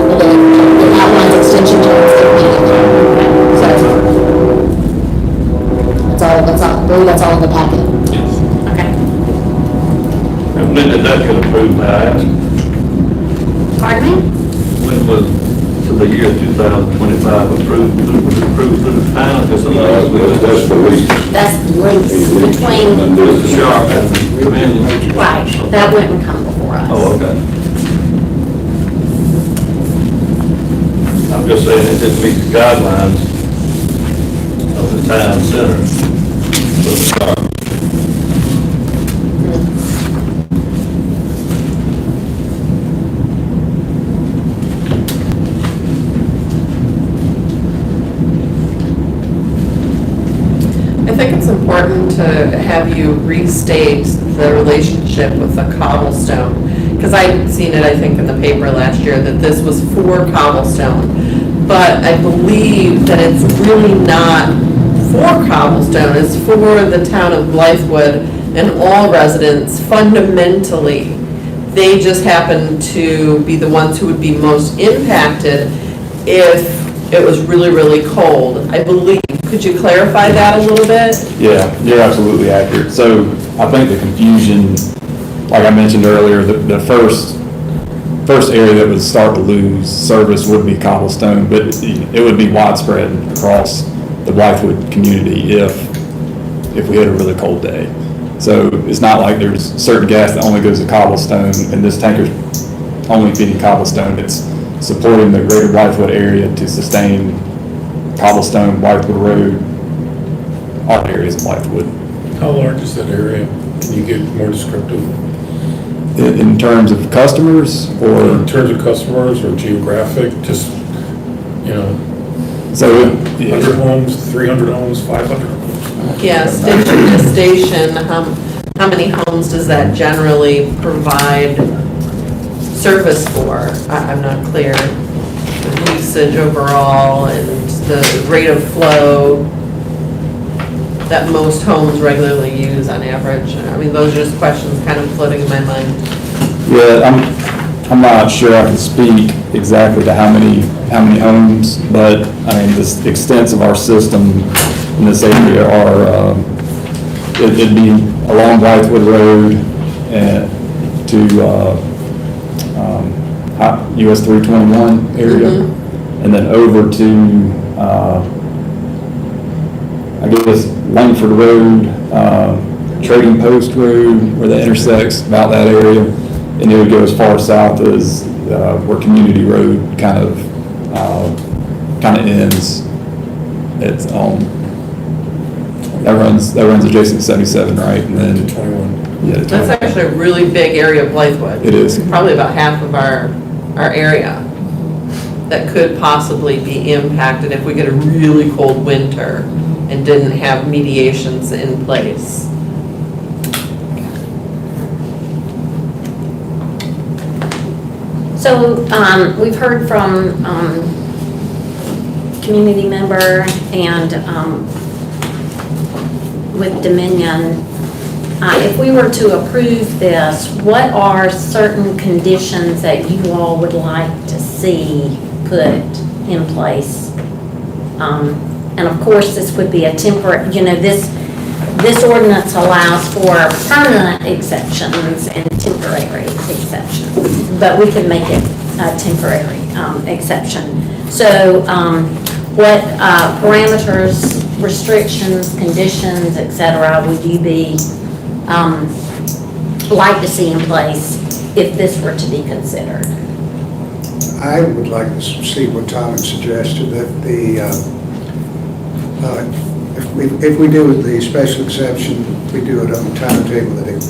And then it outlines extension terms if needed. So that's all, I believe that's all in the packet. Okay. when was, to the year 2025 approved through the town, just a That's the lease. That's the lease between, Mr. Sharp and Dominion. right, that wouldn't come before us. Oh, okay. I'm just saying it didn't meet the guidelines of the town center. So, I think it's important to have you restate the relationship with the cobblestone, because I'd seen it, I think, in the paper last year, that this was for cobblestone. But I believe that it's really not for cobblestone, it's for the town of Blythewood and all residents. Fundamentally, they just happen to be the ones who would be most impacted if it was really, really cold, I believe. Could you clarify that a little bit? Yeah, you're absolutely accurate. So I think the confusion, like I mentioned earlier, the first area that would start to lose service would be cobblestone, but it would be widespread across the Blythewood community if we had a really cold day. So it's not like there's certain gas that only goes to cobblestone and this tanker's only feeding cobblestone. It's supporting the greater Blythewood area to sustain cobblestone, Blythewood Road, all areas of Blythewood. How large is that area? Can you get more descriptive? In terms of customers Or or, in terms of customers or geographic, just, you know, so, 100 homes, 300 homes, 500 homes? Yeah, station to station, how many homes does that generally provide service for? I'm not clear. The usage overall and the rate of flow that most homes regularly use on average. I mean, those are just questions kind of floating in my mind. yeah, I'm not sure I can speak exactly to how many homes, but I mean, the extents of our system in this area are, it'd be along Blythewood Road and to, US 321 area, and then over to, I guess, Langford Road, Trading Post Road, where that intersects, about that area, and it would go as far south as where Community Road kind of ends. It's that runs adjacent to 77, right? And then 21. yeah, That's actually a really big area of Blythewood. It is. Probably about half of our area that could possibly be impacted if we get a really cold winter and didn't have mediations in place. So, we've heard from, community member and, with Dominion, if we were to approve this, what are certain conditions that you all would like to see put in place? And of course, this would be a temporary, you know, this ordinance allows for permanent exceptions and temporary exceptions, but we can make it a temporary exception. So what parameters, restrictions, conditions, et cetera, would you be like to see in place if this were to be considered? I would like to see what Tom had suggested, that if we do the special exception, we do it on a timetable that it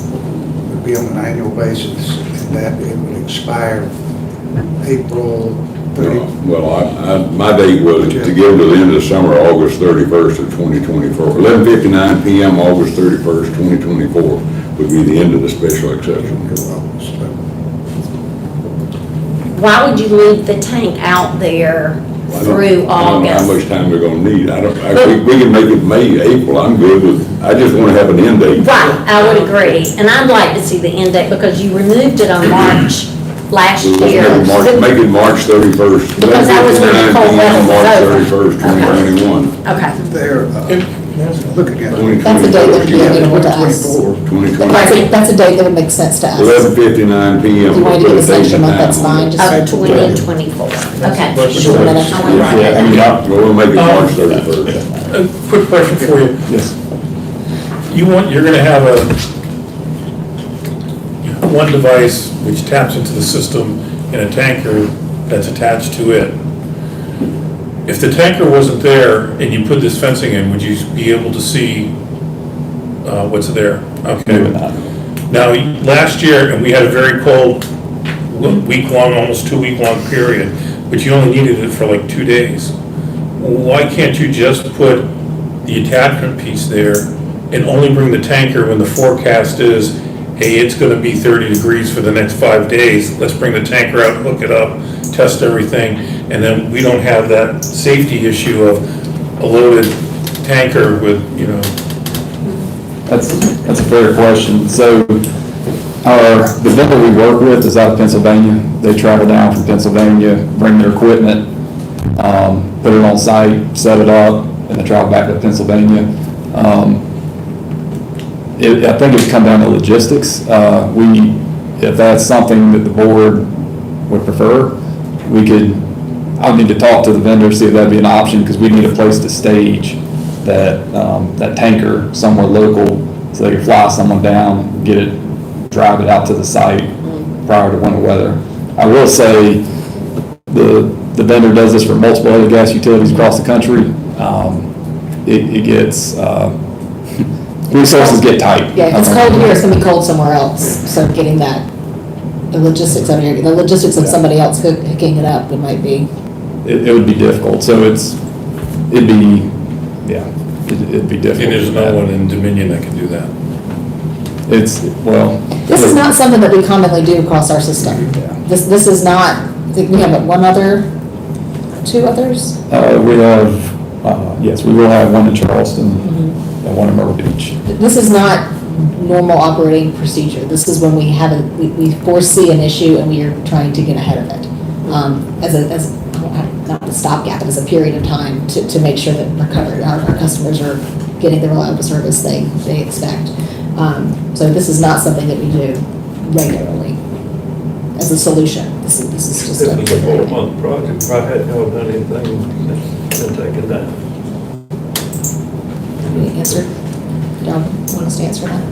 would be on an annual basis, and that it would expire April 30. Well, my date was to give to the end of the summer, August 31st of 2024. 11:59 PM, August 31st, 2024 would be the end of the special exception. Why would you leave the tank out there through I don't know August? how much time we're gonna need. We can make it May, April, I'm good with, I just wanna have an end date. Right, I would agree, and I'd like to see the end date because you removed it on March last year. Make it March 31st. Because that was when the cold weather was March over. 31st, 2021. Okay. There, looking at. That's a date that would be amenable to us. 2020. That's a date that would make sense to us. 11:59 PM. If you want to give us an extra month, that's fine, Of just. 2024. Okay. Sure, that I want to write Yeah, I it. mean, We'll make it March 31st. A quick question for you. yes. You're gonna have one device which taps into the system in a tanker that's attached to it. If the tanker wasn't there and you put this fencing in, would you be able to see what's there? Okay. Maybe not. Now, last year, and we had a very cold, week-long, almost 2-week-long period, but you only needed it for like 2 days. Why can't you just put the attachment piece there and only bring the tanker when the forecast is, hey, it's gonna be 30 degrees for the next 5 days, let's bring the tanker out, hook it up, test everything, and then we don't have that safety issue of a loaded tanker with, That's a fair question. So the vendor we work with is out of Pennsylvania. They travel down from Pennsylvania, bring their equipment, put it on site, set it up, and they travel back to Pennsylvania. I think it's come down to logistics. If that's something that the board would prefer, I'll need to talk to the vendor, see if that'd be an option, because we need a place to stage that tanker somewhere local, so they can fly someone down, drive it out to the site prior to winter weather. I will say, the vendor does this for multiple other gas utilities across the country. It gets, resources get tight. Yeah, if it's cold here, it's gonna be cold somewhere else, so getting the logistics of it, the logistics of somebody else hooking it up, it might be. It would be difficult, so it'd be difficult. and there's no one in Dominion that can do that. This This is not something that we commonly do across our system. Yeah. This is not, I think we have two others? We have, yes, we will have one in Charleston and one in Myrtle Beach. This is not normal operating procedure. This is when we foresee an issue and we are trying to get ahead of it. Not a stopgap, but as a period of time to make sure that we're covered, our customers are getting the reliable service they expect. So this is not something that we do regularly as a solution. This is just This is a 4-month project, if I hadn't done anything, it's been taken down. Any answer? Y'all want us to answer that?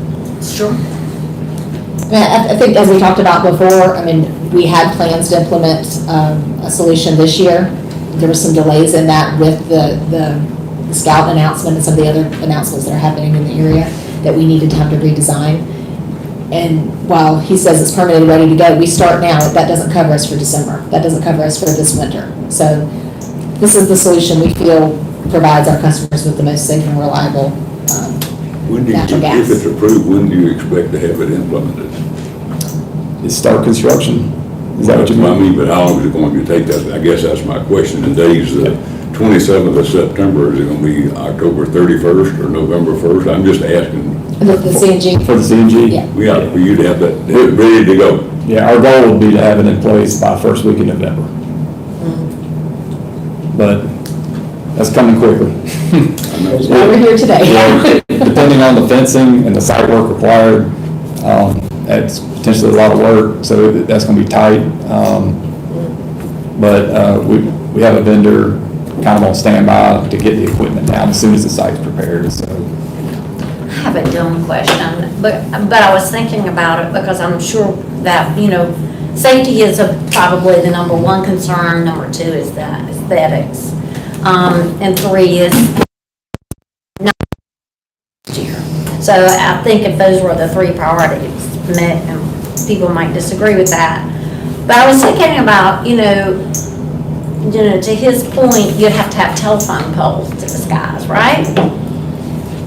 Sure. I think as we talked about before, we had plans to implement a solution this year. There were some delays in that with the Scout announcement and some of the other announcements that are happening in the area that we needed time to redesign. And while he says it's permanently ready to go, we start now. That doesn't cover us for December. That doesn't cover us for this winter. So this is the solution we feel provides our customers with the most safe and reliable natural gas. If it's approved, when do you expect to have it implemented? Start construction. Is that what you mean? But how long is it going to take? I guess that's my question. The days, the 27th of September, is it going to be October 31st or November 1st? I'm just asking. The CNG? For the CNG? Yeah. For you to have that ready to go. Yeah, our goal would be to have it in place by first week in November. But that's coming quickly. That's why we're here today. Yeah, depending on the fencing and the site work required, that's potentially a lot of work, so that's gonna be tight. But we have a vendor kind of on standby to get the equipment down as soon as the site's prepared, so. I have a dumb question, but I was thinking about it because I'm sure that, safety is probably the number one concern. Number two is the aesthetics. And three is not year. So I think if those were the three priorities met, and people might disagree with that. But I was thinking about, to his point, you'd have to have telephone poles to the skies, right?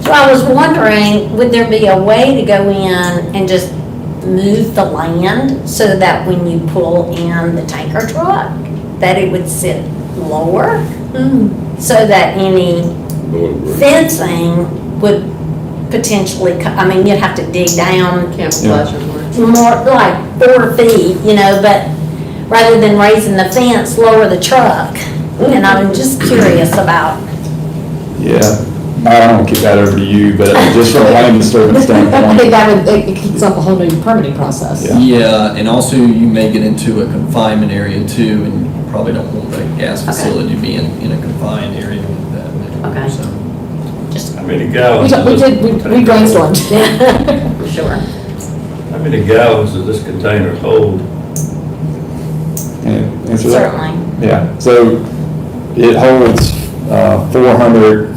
So I was wondering, would there be a way to go in and just move the land so that when you pull in the tanker truck, that it would sit lower? So that any fencing would potentially, you'd have to dig down Camouflage or more, like 4 feet, but rather than raising the fence, lower the truck. And I'm just curious about. Yeah, I don't kick that over to you, but just from a land disturbance I standpoint. think that would, it kicks up a whole new permitting process. Yeah. Yeah, and also you may get into a confinement area too, and you probably don't want a gas facility to be in a confined area with that. Okay. So, Just, How many gallons? We brainstormed. sure. How many gallons does this container hold? Answer that? Certainly. Yeah, so it holds 400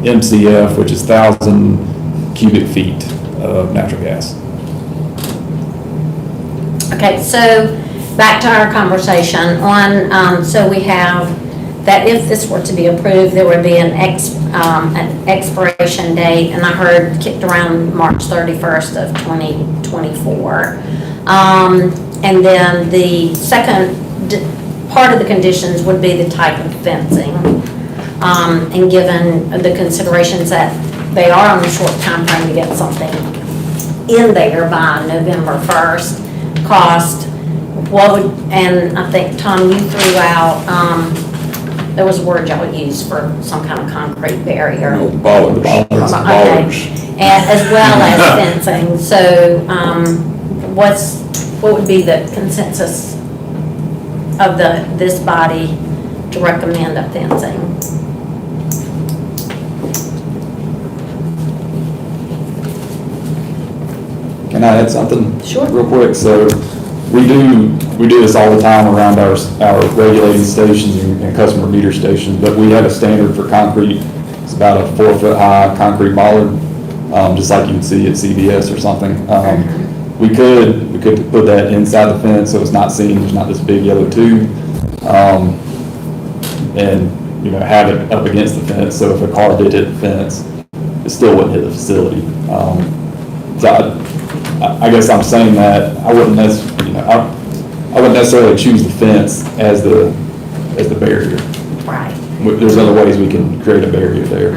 MCF, which is 1,000 cubic feet of natural gas. Okay, so back to our conversation on, so we have that if this were to be approved, there would be an expiration date, and I heard kicked around March 31st of 2024. And then the second part of the conditions would be the type of fencing. And given the considerations that they are on a short time frame to get something in there by November 1st, cost, what would, and I think, Tom, you threw out, there was a word y'all used for some kind of concrete barrier. No, bollards. Okay. Bollards. And as well as fencing, so, what would be the consensus of this body to recommend a fencing? Can I add something? Sure. Real quick, so we do this all the time around our regulating stations and customer meter stations, but we have a standard for concrete. It's about a 4-foot high concrete bollard, just like you would see at CVS or something. We could put that inside the fence so it's not seen, there's not this big yellow tube. And, have it up against the fence, so if a car did hit the fence, it still wouldn't hit the facility. So I guess I'm saying that I wouldn't necessarily choose the fence as the barrier. Right. There's other ways we can create a barrier there.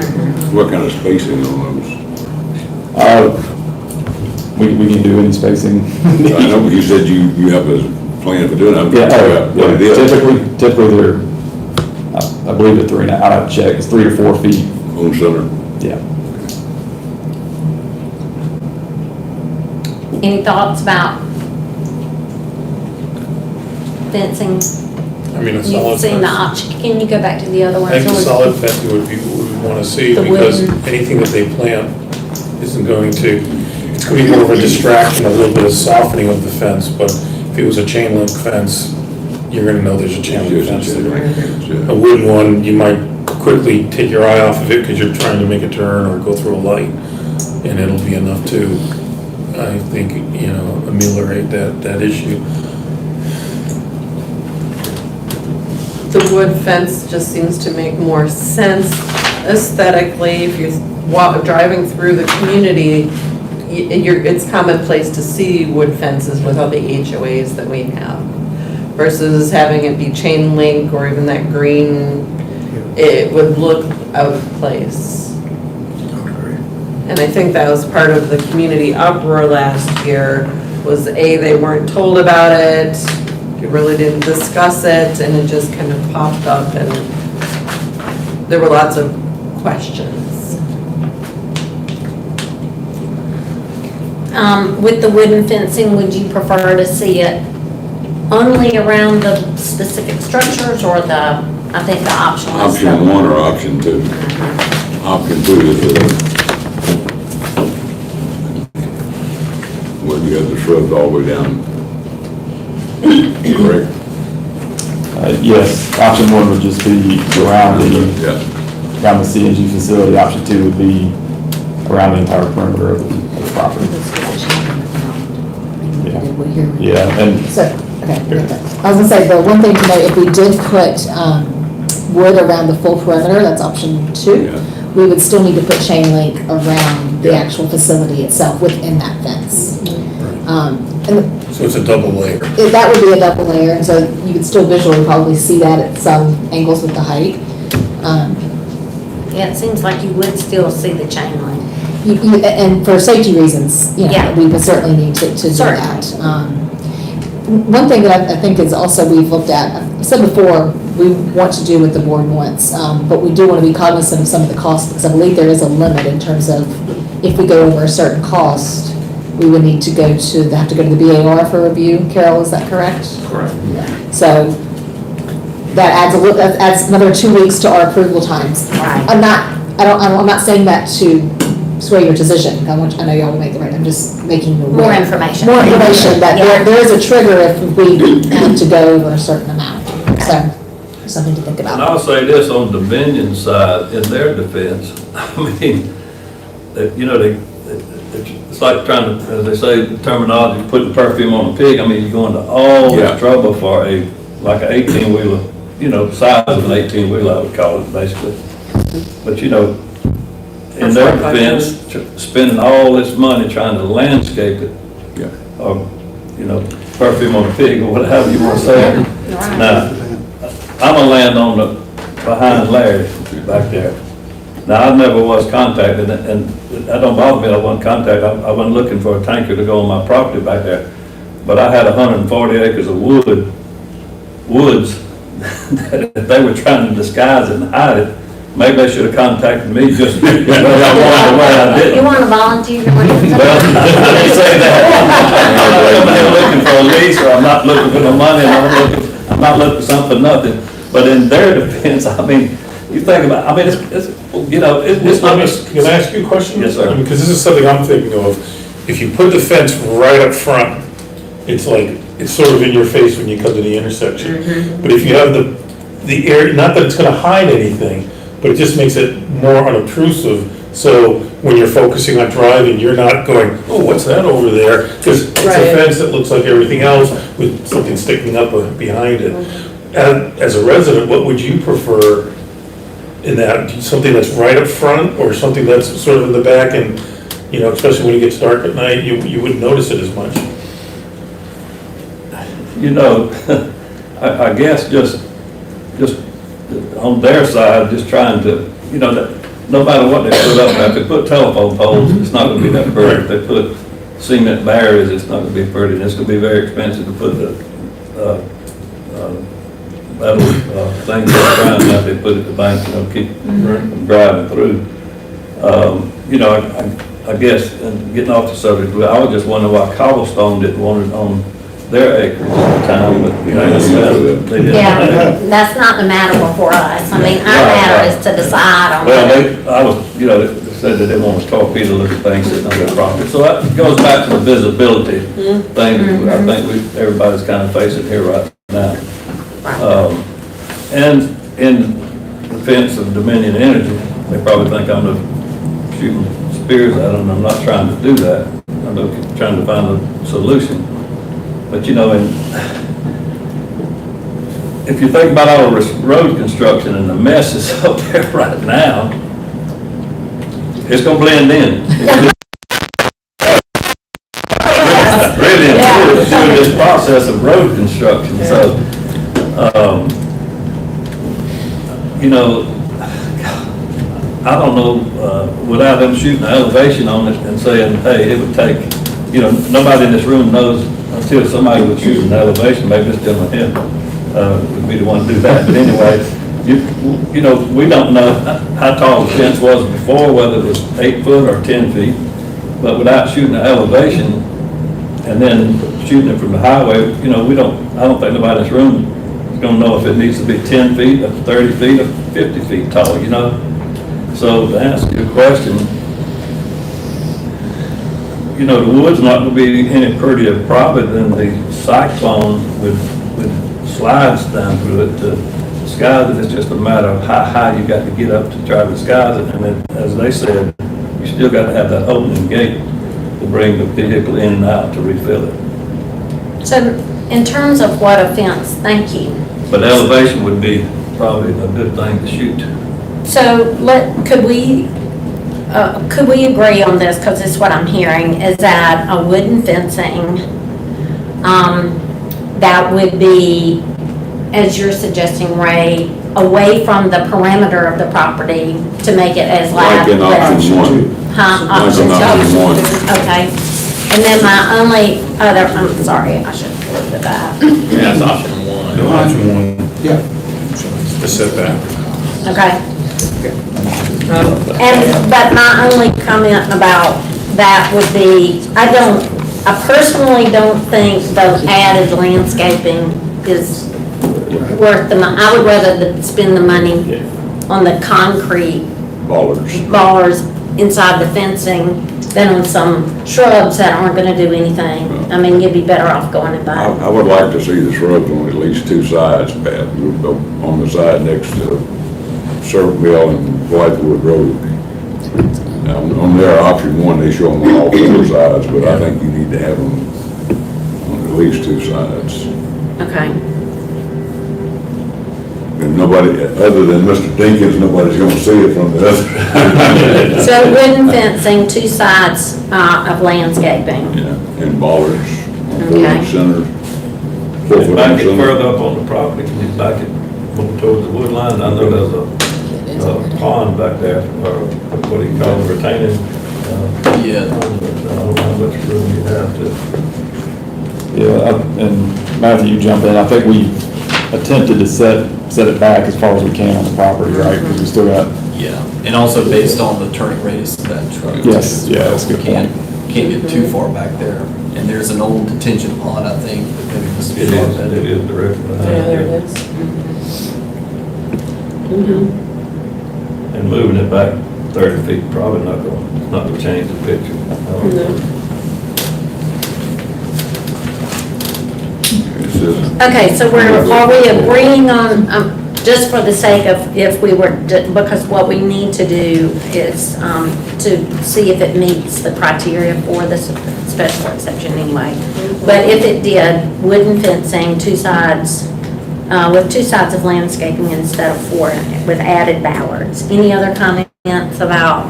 What kind of spacing on those? We can do any spacing. I know, but you said you have a plan for doing it. I'm trying to figure out what it is. Typically they're, I believe they're 3.5, I'd have to check, it's 3 to 4 feet. On center. Yeah. Any thoughts about fencing? I mean, a solid You've seen the fence. option, can you go back to the other one? I think a solid fencing would be what we want to see, The because wooden. anything that they plant isn't going to, it's going to be more of a distraction, a little bit of softening of the fence, but if it was a chain link fence, you're going to know there's a chain link fence there. A wooden one, you might quickly take your eye off of it because you're trying to make a turn or go through a light, and it'll be enough to, I think, ameliorate that issue. The wood fence just seems to make more sense aesthetically. If you're driving through the community, it's commonplace to see wood fences with all the HOAs that we have, versus having it be chain link or even that green. It would look out of place. And I think that was part of the community uproar last year, was they weren't told about it, you really didn't discuss it, and it just kind of popped up, and there were lots of questions. With the wooden fencing, would you prefer to see it only around the specific structures, or I think the optional is Option 1 or option 2? Option 2 is where you have the shrubs all the way down. Correct? Yes, option 1 would just be around the CNG facility. Option 2 would be around the entire perimeter of the property. Yeah, and So, okay. I was gonna say, the one thing to note, if we did put wood around the full perimeter, that's option 2, Yeah. we would still need to put chain link around the actual facility itself within that fence. And So it's a double layer. that would be a double layer, and so you could still visually probably see that at some angles with the height. Yeah, it seems like you would still see the chain link. And for safety reasons, Yeah. we would certainly need to do Certainly. that. One thing that I think is also we've looked at, I've said before, we want to do what the board wants, but we do want to be cognizant of some of the costs, because I believe there is a limit in terms of if we go over a certain cost, we would need to have to go to the BAR for review. Carol, is that correct? Correct. So that adds another 2 weeks to our approval times. Right. I'm not saying that to sway your decision. I know y'all will make the right, I'm just making you aware. More information. More information, that Yeah. there is a trigger if we have to go over a certain amount. So, something to think And about. I'll say this on Dominion side, in their defense, I mean, it's like trying to, as they say, the terminology, putting perfume on a pig. I mean, you're going to all Yeah. this trouble for like an 18-wheeler, size of an 18-wheeler, I would call it, basically. But, in their defense, spending all this money trying to landscape it, Yeah. or, perfume on a pig, or whatever you want to say it. Right. Now, I'm gonna land on behind Larry back there. Now, I never was contacted, and that don't bother me, I wasn't contacted, I wasn't looking for a tanker to go on my property back there. But I had 140 acres of woods, that if they were trying to disguise it and hide it, maybe they should have contacted me just, I wanted to where I didn't. You want to volunteer? Well, I didn't say that. I'm not coming here looking for a lease, or I'm not looking for no money, and I'm not looking for something, nothing. But in their defense, I mean, you think about, it's not. Can I ask you a question? Yes, sir. Because this is something I'm thinking of. If you put the fence right up front, it's sort of in your face when you come to the intersection. But if you have the area, not that it's gonna hide anything, but it just makes it more unobtrusive. So when you're focusing on driving, you're not going, oh, what's that over there? Because it's a Right. fence that looks like everything else with something sticking up behind it. And as a resident, what would you prefer in that? Something that's right up front, or something that's sort of in the back, and, especially when it gets dark at night, you wouldn't notice it as much? I guess just on their side, just trying to, that no matter what they put up, if they put telephone poles, it's not gonna be that pretty. If they put cement barriers, it's not gonna be pretty, and it's gonna be very expensive to put the, metal, things around that they put at the bank, keep them driving through. I guess, and getting off the subject, I was just wondering why Cobblestone didn't want it on their acres at the time, but, they didn't. Yeah, that's not the matter before us. I mean, our matter is to decide on. Well, they they said that they want to torpedo little things sitting on their property. So that goes back to the visibility thing, I think everybody's kind of facing here right now. And in defense of Dominion Energy, they probably think I'm shooting spears at them. I'm not trying to do that. I'm trying to find a solution. But if you think about all this road construction and the mess that's up there right now, it's gonna blend in. Really, through this process of road construction, so, I don't know, without them shooting an elevation on it and saying, hey, it would take, nobody in this room knows until somebody would shoot an elevation, maybe this gentleman here would be the one to do that. But anyway, we don't know how tall the fence was before, whether it was 8 foot or 10 feet. But without shooting an elevation and then shooting it from the highway, I don't think nobody in this room is gonna know if it needs to be 10 feet, or 30 feet, or 50 feet tall, So to answer your question, the wood's not gonna be any prettier probably than the cyclone with slides down through it to disguise it. It's just a matter of how high you got to get up to try to disguise it. And then, as they said, you still got to have that opening gate to bring the vehicle in and out to refill it. So in terms of what offense, thank you. But elevation would be probably a good thing to shoot. So could we agree on this, because this is what I'm hearing, is that a wooden fencing, that would be, as you're suggesting, Ray, away from the perimeter of the property to make it as Like in option one. Huh? Like in option one. Okay. And then my only other, I'm sorry, I should have looked at that. Yeah, it's option one. Option one. Yeah. setback. Okay. But my only comment about that would be, I personally don't think the added landscaping is worth the money. I would rather spend the money on the concrete bars inside the fencing than on some shrubs that aren't gonna do anything. I mean, you'd be better off going and buying. I would like to see the shrubs on at least two sides, Pat, on the side next to Servant Mill and Blythewood Road. Now, on their option one, they show them on all four sides, but I think you need to have them on at least two sides. Okay. And nobody, other than Mr. Dinkins, nobody's gonna see it from the other. So wooden fencing, two sides of landscaping. Yeah, and bollards on Okay. the center. Just back it further up on the property, just back it more towards the wood line. I know there's a pond back there, or what do you call it, retaining? Yeah. I don't know how much room you have to. Yeah, and Matthew, you jump in. I think we attempted to set it back as far as we can on the property, right? Because we still got, Yeah, and also based on the turning radius of that truck. Yes, yeah, that's a good Can't get too far back there. And there's an old detention pond, I think, that maybe Mr. Shaw said. It is direct behind. Yeah, there it is. And moving it back 30 feet, probably not gonna change the picture. Okay, so are we agreeing on, just for the sake of, if we were, because what we need to do is to see if it meets the criteria for this special exception anyway. But if it did, wooden fencing, two sides, with two sides of landscaping instead of four, with added ballards. Any other comments about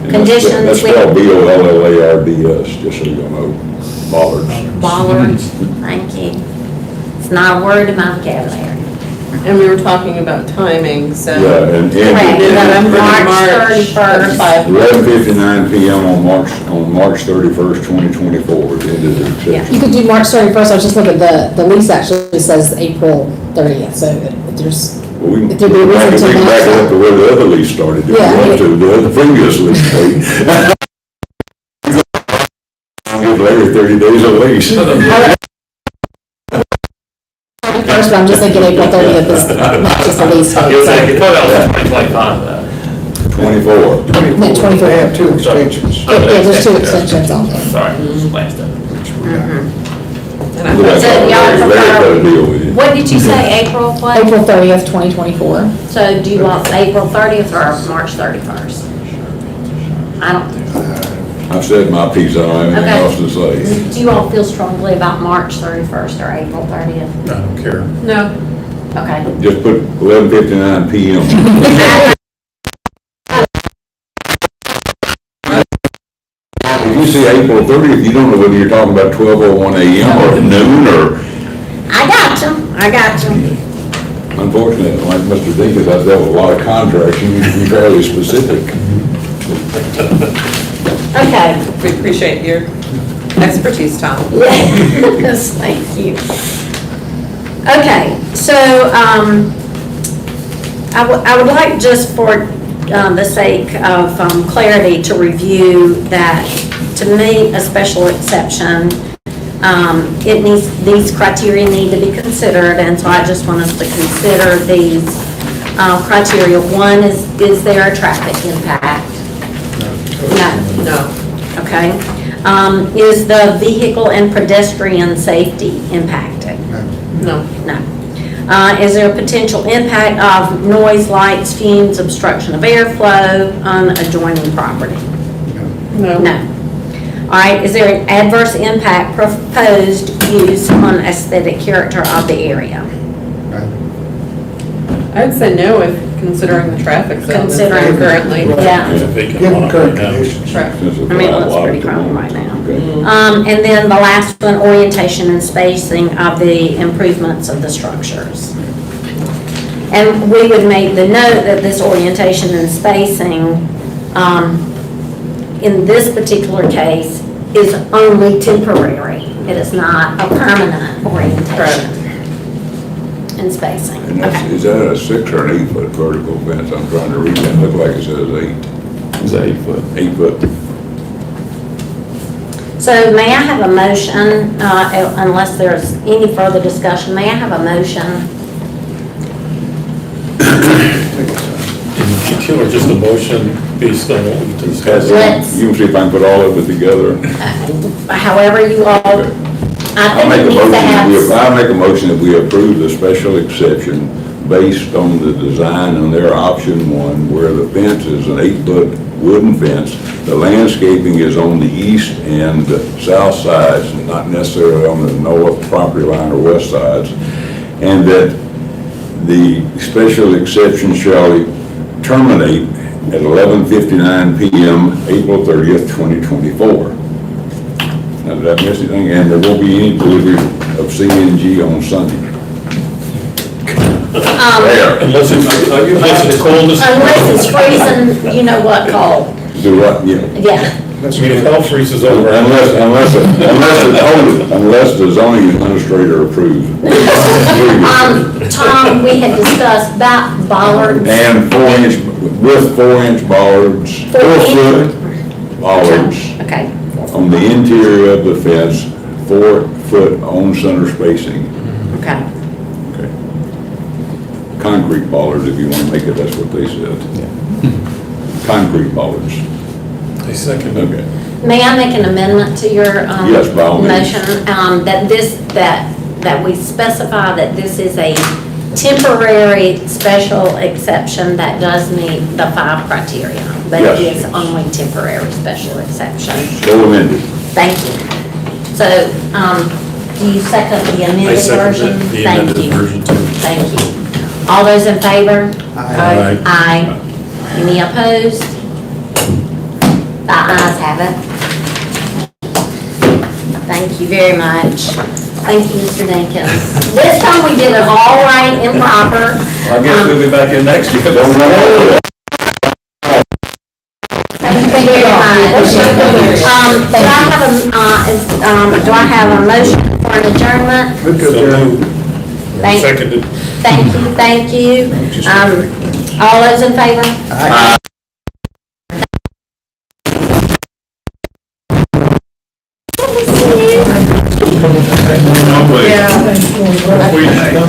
conditions? That's spelled B-O-L-L-A-R-D-S, just so you know, bollards. Bollards, thank you. It's not a word in my vocabulary. And we were talking about timing, so. Yeah, and Correct, March 31st. 11:59 PM on March 31st, 2024, the end of the exception. You could do March 31st, I was just looking, the lease actually says April 30th, so if there's, Well, we can if there'd be a reason to back it up match to where the other lease started, if we Yeah, want to, the other previous lease date. Give Larry 30 days of lease. first, but I'm just thinking April 30th is matches the lease date. You'll so- take it, well, 2025 though. 24. Meant 24. They have two extensions. Yeah, there's two extensions on there. Sorry, last up. And I Look thought- at So that. y'all Larry's got a prefer- deal with you. What did you say, April what? April 30th, 2024. So do you want April 30th or March 31st? I don't, I've said my piece, I don't have anything Okay. else to say. do you all feel strongly about March 31st or April 30th? I don't care. No, Okay. Just put 11:59 PM. If you see April 30th, you don't know whether you're talking about 12:01 AM or noon or, I got you. unfortunately, like Mr. Dinkins, I've dealt with a lot of contracts, you need to be fairly specific. Okay. we appreciate your expertise, Tom. Yes, thank you. Okay, so I would like, just for the sake of clarity, to review that to meet a special exception, these criteria need to be considered, and so I just want us to consider these criteria. One is there a traffic impact? No. Okay. Is the vehicle and pedestrian safety impacted? No. No. Is there a potential impact of noise, lights, fumes, obstruction of airflow on adjoining property? No. No. All right, is there an adverse impact proposed use on aesthetic character of the area? I'd say no if considering the traffic zone that's there Considering- currently. Yeah. It's a vacant Given lot current right now. conditions. Right. Since it's I mean, it a looks lot pretty to crowded do. right now. Okay. And then the last one, orientation and spacing of the improvements of the structures. And we would make the note that this orientation and spacing, in this particular case, is only temporary. It is not a permanent orientation. And and spacing. And that's, Okay. is that a 6 or an 8 foot vertical fence? I'm trying to read that, look like it says 8. It's 8 foot. 8 foot. So may I have a motion, unless there's any further discussion, may I have a motion? Or just a motion based on what we discussed? Let's- You can see if I can put all of it together. However you all, I I'll think make it a needs to motion, have. I'll make a motion that we approve the special exception based on the design on their option 1, where the fence is an 8 foot wooden fence. The landscaping is on the east and south sides, not necessarily on the north property line or west sides. And that the special exception shall terminate at 11:59 PM, April 30th, 2024. Now, did I miss anything? And there won't be any delivery of CNG on Sunday. There. Unless it's cold as. Unless it's freezing, you know what, cold. Do what? Yeah. Yeah. I mean, if hell freezes over. Unless the zoning administrator approves. Tom, we had discussed about bollards. And 4-inch, with 4-inch bollards, 4-foot bollards Okay, on the interior of the fence, 4-foot on center spacing. okay. Okay. Concrete bollards, if you want to make it, that's what they said. Concrete bollards. I second it. Okay. May I make an amendment to your Yes, by all means. motion? That we specify that this is a temporary special exception that does meet the 5 criteria, but it Yes. is only temporary special exception. So amended. Thank you. So, do you second the I amended second version? it, the Thank amended you. version too. Thank you. All those in favor? Aye. Aye. Any opposed? The ayes have it. Thank you very much. Thank you, Mr. Dinkins. This time we did it all right and proper. I guess we'll be back in next year. Thank you very much. Do I have a motion for an adjournment? So moved. Thank- Seconded. Thank you. All those in favor? Yeah.